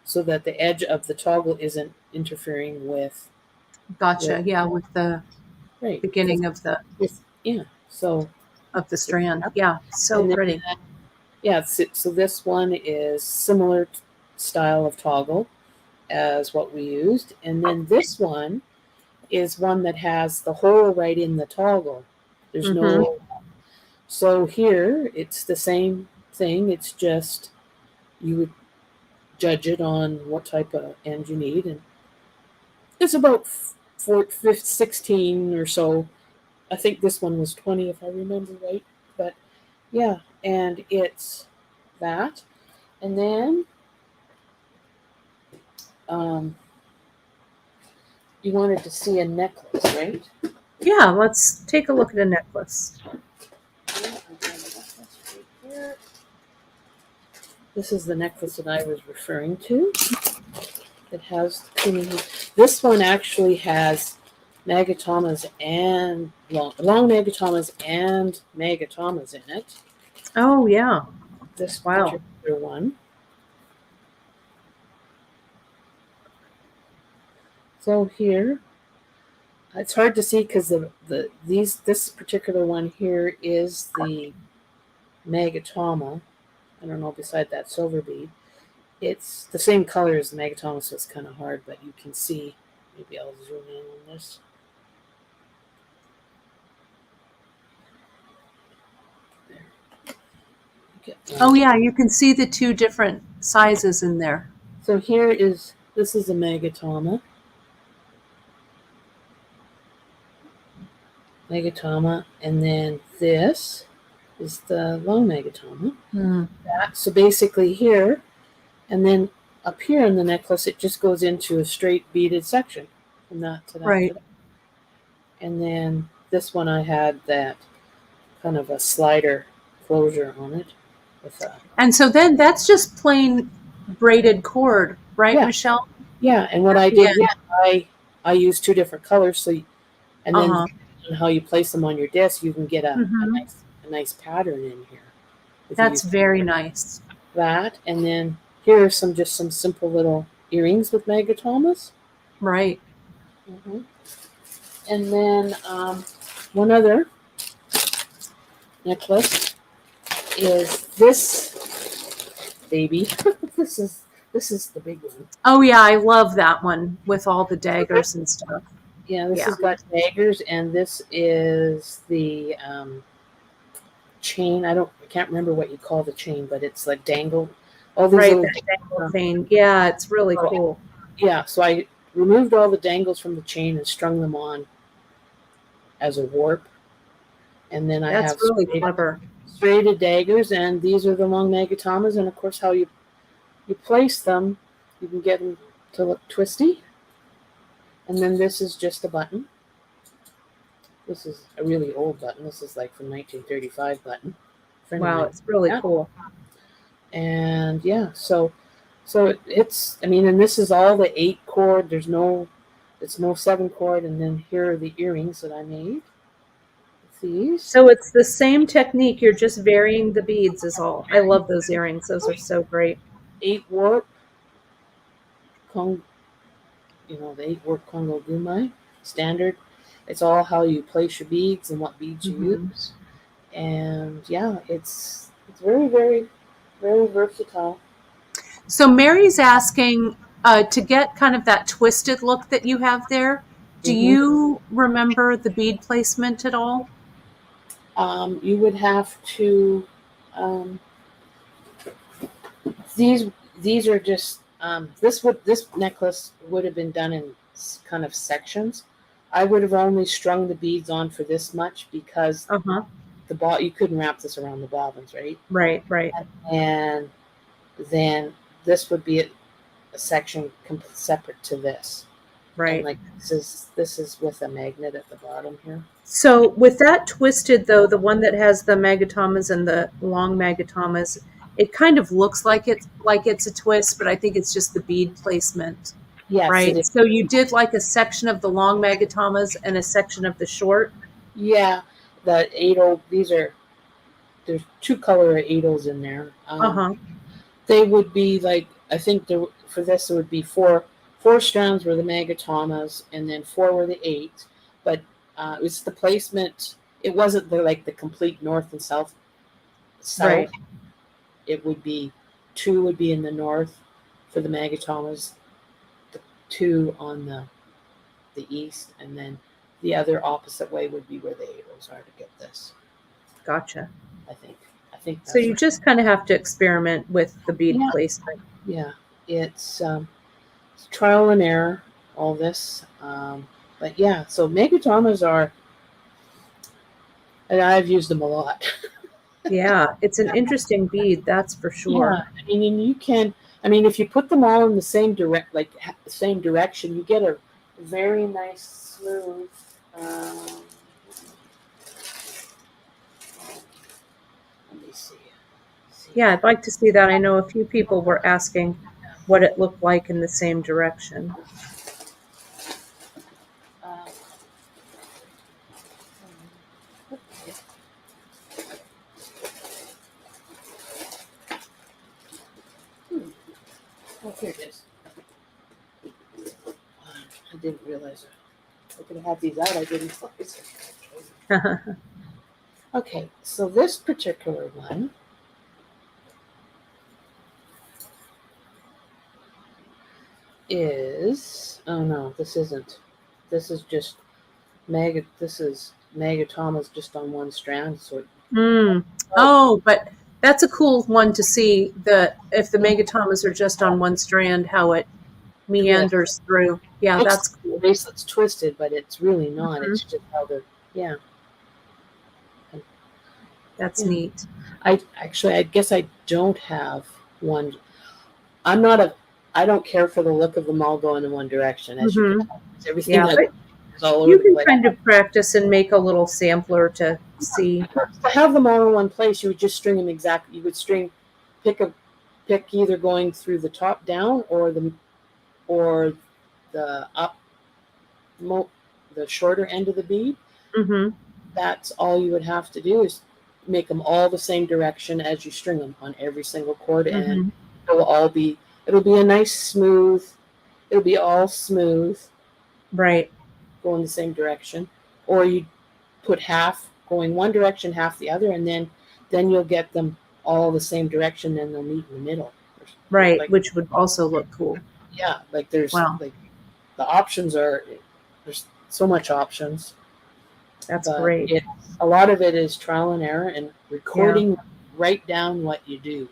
so that the edge of the toggle isn't interfering with Gotcha. Yeah, with the right. beginning of the Yeah. So strand. Yeah, so and then, pretty. yeah. So this one is similar style of toggle as what we used, and then this one is one that has the hole right in the toggle. There's Mm-hmm. no. So here it's the same thing. It's just you would judge it on what type of end you need, and it's about 16 or so. I think this one was 20 if I remember right. But yeah, and it's that, and then you wanted to see a necklace, right? Yeah, let's take a look at a necklace. This is the necklace that I was referring to. It has this one actually has Magatamas and long Magatamas and Magatamas in it. Oh, yeah. This Wow. particular one. So here, it's hard to see because this particular one here is the Magatama. I don't know, beside that silver bead. It's the same color as the Magatama, so it's kind of hard, but you can see. Maybe I'll zoom in on this. Oh, yeah, you can see the two different sizes in there. So this is a Magatama. Magatama, and then this is the Long Magatama. Mm. So basically here, and then up here in the necklace, it just goes into a straight beaded section from that to that. Right. And then this one I had that kind of a slider closure on it. And so then that's just plain braided cord, right, Yeah. Michelle? Yeah, and what I did, I used two different colors, so and then on how you place them on your disc, you can get a nice pattern in here. That's very nice. That, and then here are some simple little earrings with Magatamas. Right. Mm-hmm. And then one other necklace is this baby. This is the big one. Oh, yeah, I love that one with all the daggers and stuff. Yeah, this has got daggers, and this is the chain. I can't remember what you call the chain, but it's like dangle. All these little dangle thing. Yeah, it's really cool. Yeah, so I removed all the dangles from the chain and strung them on as a warp, and then I have really clever straighted daggers, and these are the Long Magatamas, and of course how you place them, you can get them to look twisty. And then this is just a button. This is a really old button. This is like from 1935 button. Wow, it's really cool. And yeah, so it's, I mean, and this is all the 8 cord. There's it's no 7 cord, and then here are the earrings that I made with these. So it's the same technique, you're just varying the beads is all. I love those earrings. Those are so great. 8 warp, the 8 warp Congo Gumai standard. It's all how you place your beads and what beads you use. And yeah, it's very, very, very versatile. So Mary's asking to get kind of that twisted look that you have there. Do you remember the bead placement at all? You would have to. These are just this necklace would have been done in kind of sections. I would have only strung the beads on for this much because you couldn't wrap this around the bobbins, right? Right. And then this would be a section separate to this. Right. And like this is with a magnet at the bottom here. So with that twisted though, the one that has the Magatamas and the Long Magatamas, it kind of looks like it's a twist, but I think it's just the bead placement. Yes, right. So you did like a section of the Long Magatamas and a section of the short. Yeah, the 8-0. There's 2 color 8-0s in there. They would be like, I think for this it would be four strands were the Magatamas, and then 4 were the 8. But it was the placement. It wasn't the complete north and south. Right. It would be 2 would be in the north for the Magatamas, the 2 on the east, and then the other opposite way would be where the 8-0s are to get this. Gotcha. I think that's so. You just kind of have to experiment with the bead placement. Yeah, it's trial and error, all this. But yeah, so Magatamas are, and I've used them a lot. Yeah, it's an interesting bead, that's for sure. Yeah, I mean, you can. I mean, if you put them all in the same direction, you get a very nice smooth. Let me see. Yeah, I'd like to see that. I know a few people were asking what it looked like in the same direction. Oh, here it is. I didn't realize I could have had these out. I didn't focus. Okay, so this particular one is, oh no, this isn't. This is just this is Magatamas just on one strand. So Oh, but that's a cool one to see, if the Magatamas are just on one strand, how it meanders through. Yeah, that's cool. The bracelet's twisted, but it's really not. It's just how yeah. That's neat. I guess I don't have one. I don't care for the look of them all going in one direction. As you can tell, everything is all over. You can kind of practice and make a little sampler to see. To have them all in one place, you would just string them exactly. You would pick either going through the top down or the up, the shorter end of the bead. That's all you would have to do is make them all the same direction as you string them on every single cord, and it'll be a nice smooth. It'll be all smooth, right? Go in the same direction, or you put half going one direction, half the other, and then you'll get them all the same direction. Then they'll meet in the middle, right? Which would also look cool. Yeah, there's the options are, there's so much options. That's great. A lot of it is trial and error and recording. Write down what you do.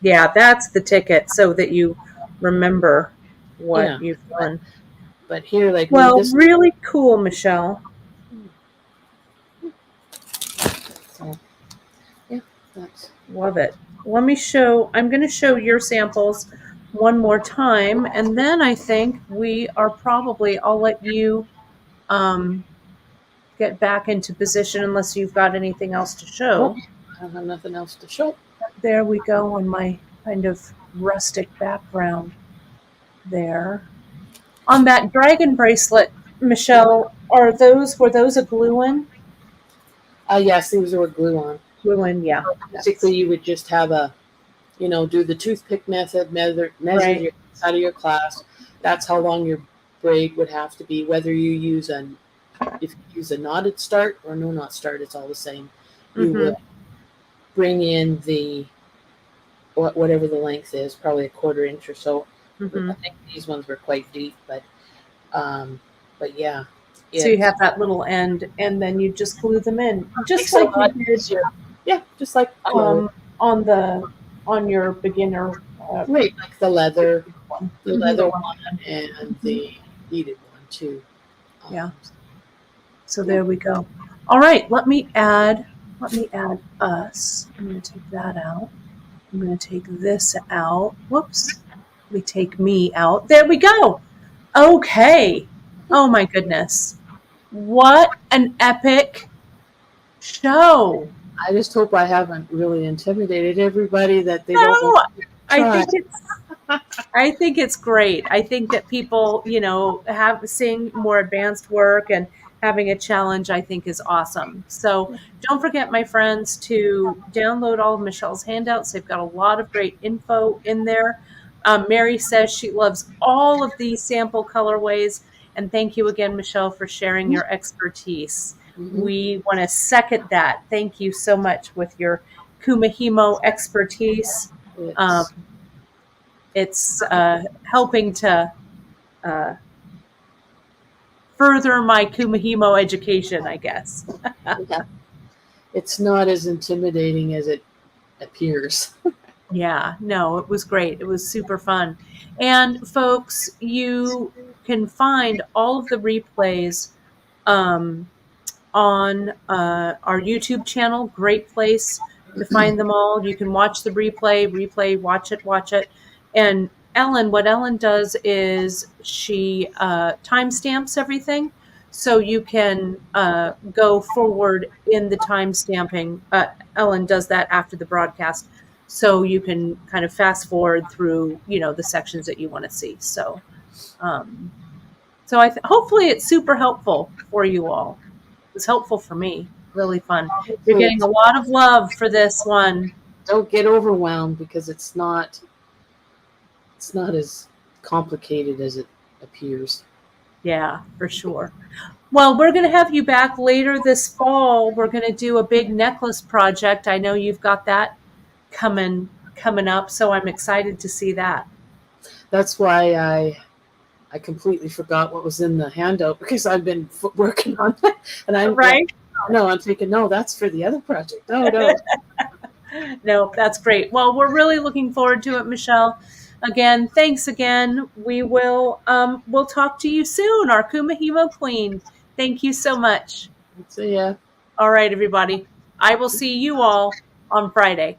Yeah, that's the ticket, so that you remember what you've done. But here, really cool, Michelle. So, yeah, love it. I'm going to show your samples one more time, and then I think I'll let you get back into position unless you've got anything else to show. I have nothing else to show. There we go on my kind of rustic background there. On that dragon bracelet, Michelle, were those a glue-in? Yes, these were glue on. Glue-in, yeah. Basically, you would just have do the toothpick method, measure Right. your side of your class. That's how long your braid would have to be. Whether you use if you use a knotted start or no knot start, it's all the same. You Mm-hmm. will bring in whatever the length is, probably a 1/4 inch or so. Mm-hmm. I think these ones were quite deep, but yeah. So you have that little end, and then you just glue them in, just like you did Yeah, just like on your beginner right, like the leather one. one and the beaded one too. Yeah. So there we go. All right, let me add us. I'm going to take that out. I'm going to take this out. Whoops. Let me take me out. There we go. Okay. Oh my goodness. What an epic show. I just hope I haven't really intimidated everybody that they don't No, want to try. I think it's great. I think that people, seeing more advanced work and having a challenge, I think is awesome. So don't forget, my friends, to download all of Michelle's handouts. They've got a lot of great info in there. Mary says she loves all of these sample colorways. And thank you again, Michelle, for sharing your expertise. We want to second that. Thank you so much with your Kumihimo expertise. It's helping to further my Kumihimo education, I guess. Yeah. It's not as intimidating as it appears. Yeah, no, it was great. It was super fun. And folks, you can find all of the replays on our YouTube channel. Great place to find them all. You can watch the replay, watch it. And what Ellen does is she timestamps everything. So you can go forward in the timestamping. Ellen does that after the broadcast. So you can kind of fast forward through, the sections that you want to see. So, hopefully it's super helpful for you all. It was helpful for me. Really fun. You're getting a lot of love for this one. Don't get overwhelmed because it's not as complicated as it appears. Yeah, for sure. Well, we're going to have you back later this fall. We're going to do a big necklace project. I know you've got that coming up, so I'm excited to see that. That's why I completely forgot what was in the handout because I've been working on it, and I'm right. I'm thinking, no, that's for the other project. No. No, that's great. Well, we're really looking forward to it, Michelle. Again, thanks again. We'll talk to you soon, our Kumihimo Queen. Thank you so much. See ya. All right, everybody. I will see you all on Friday.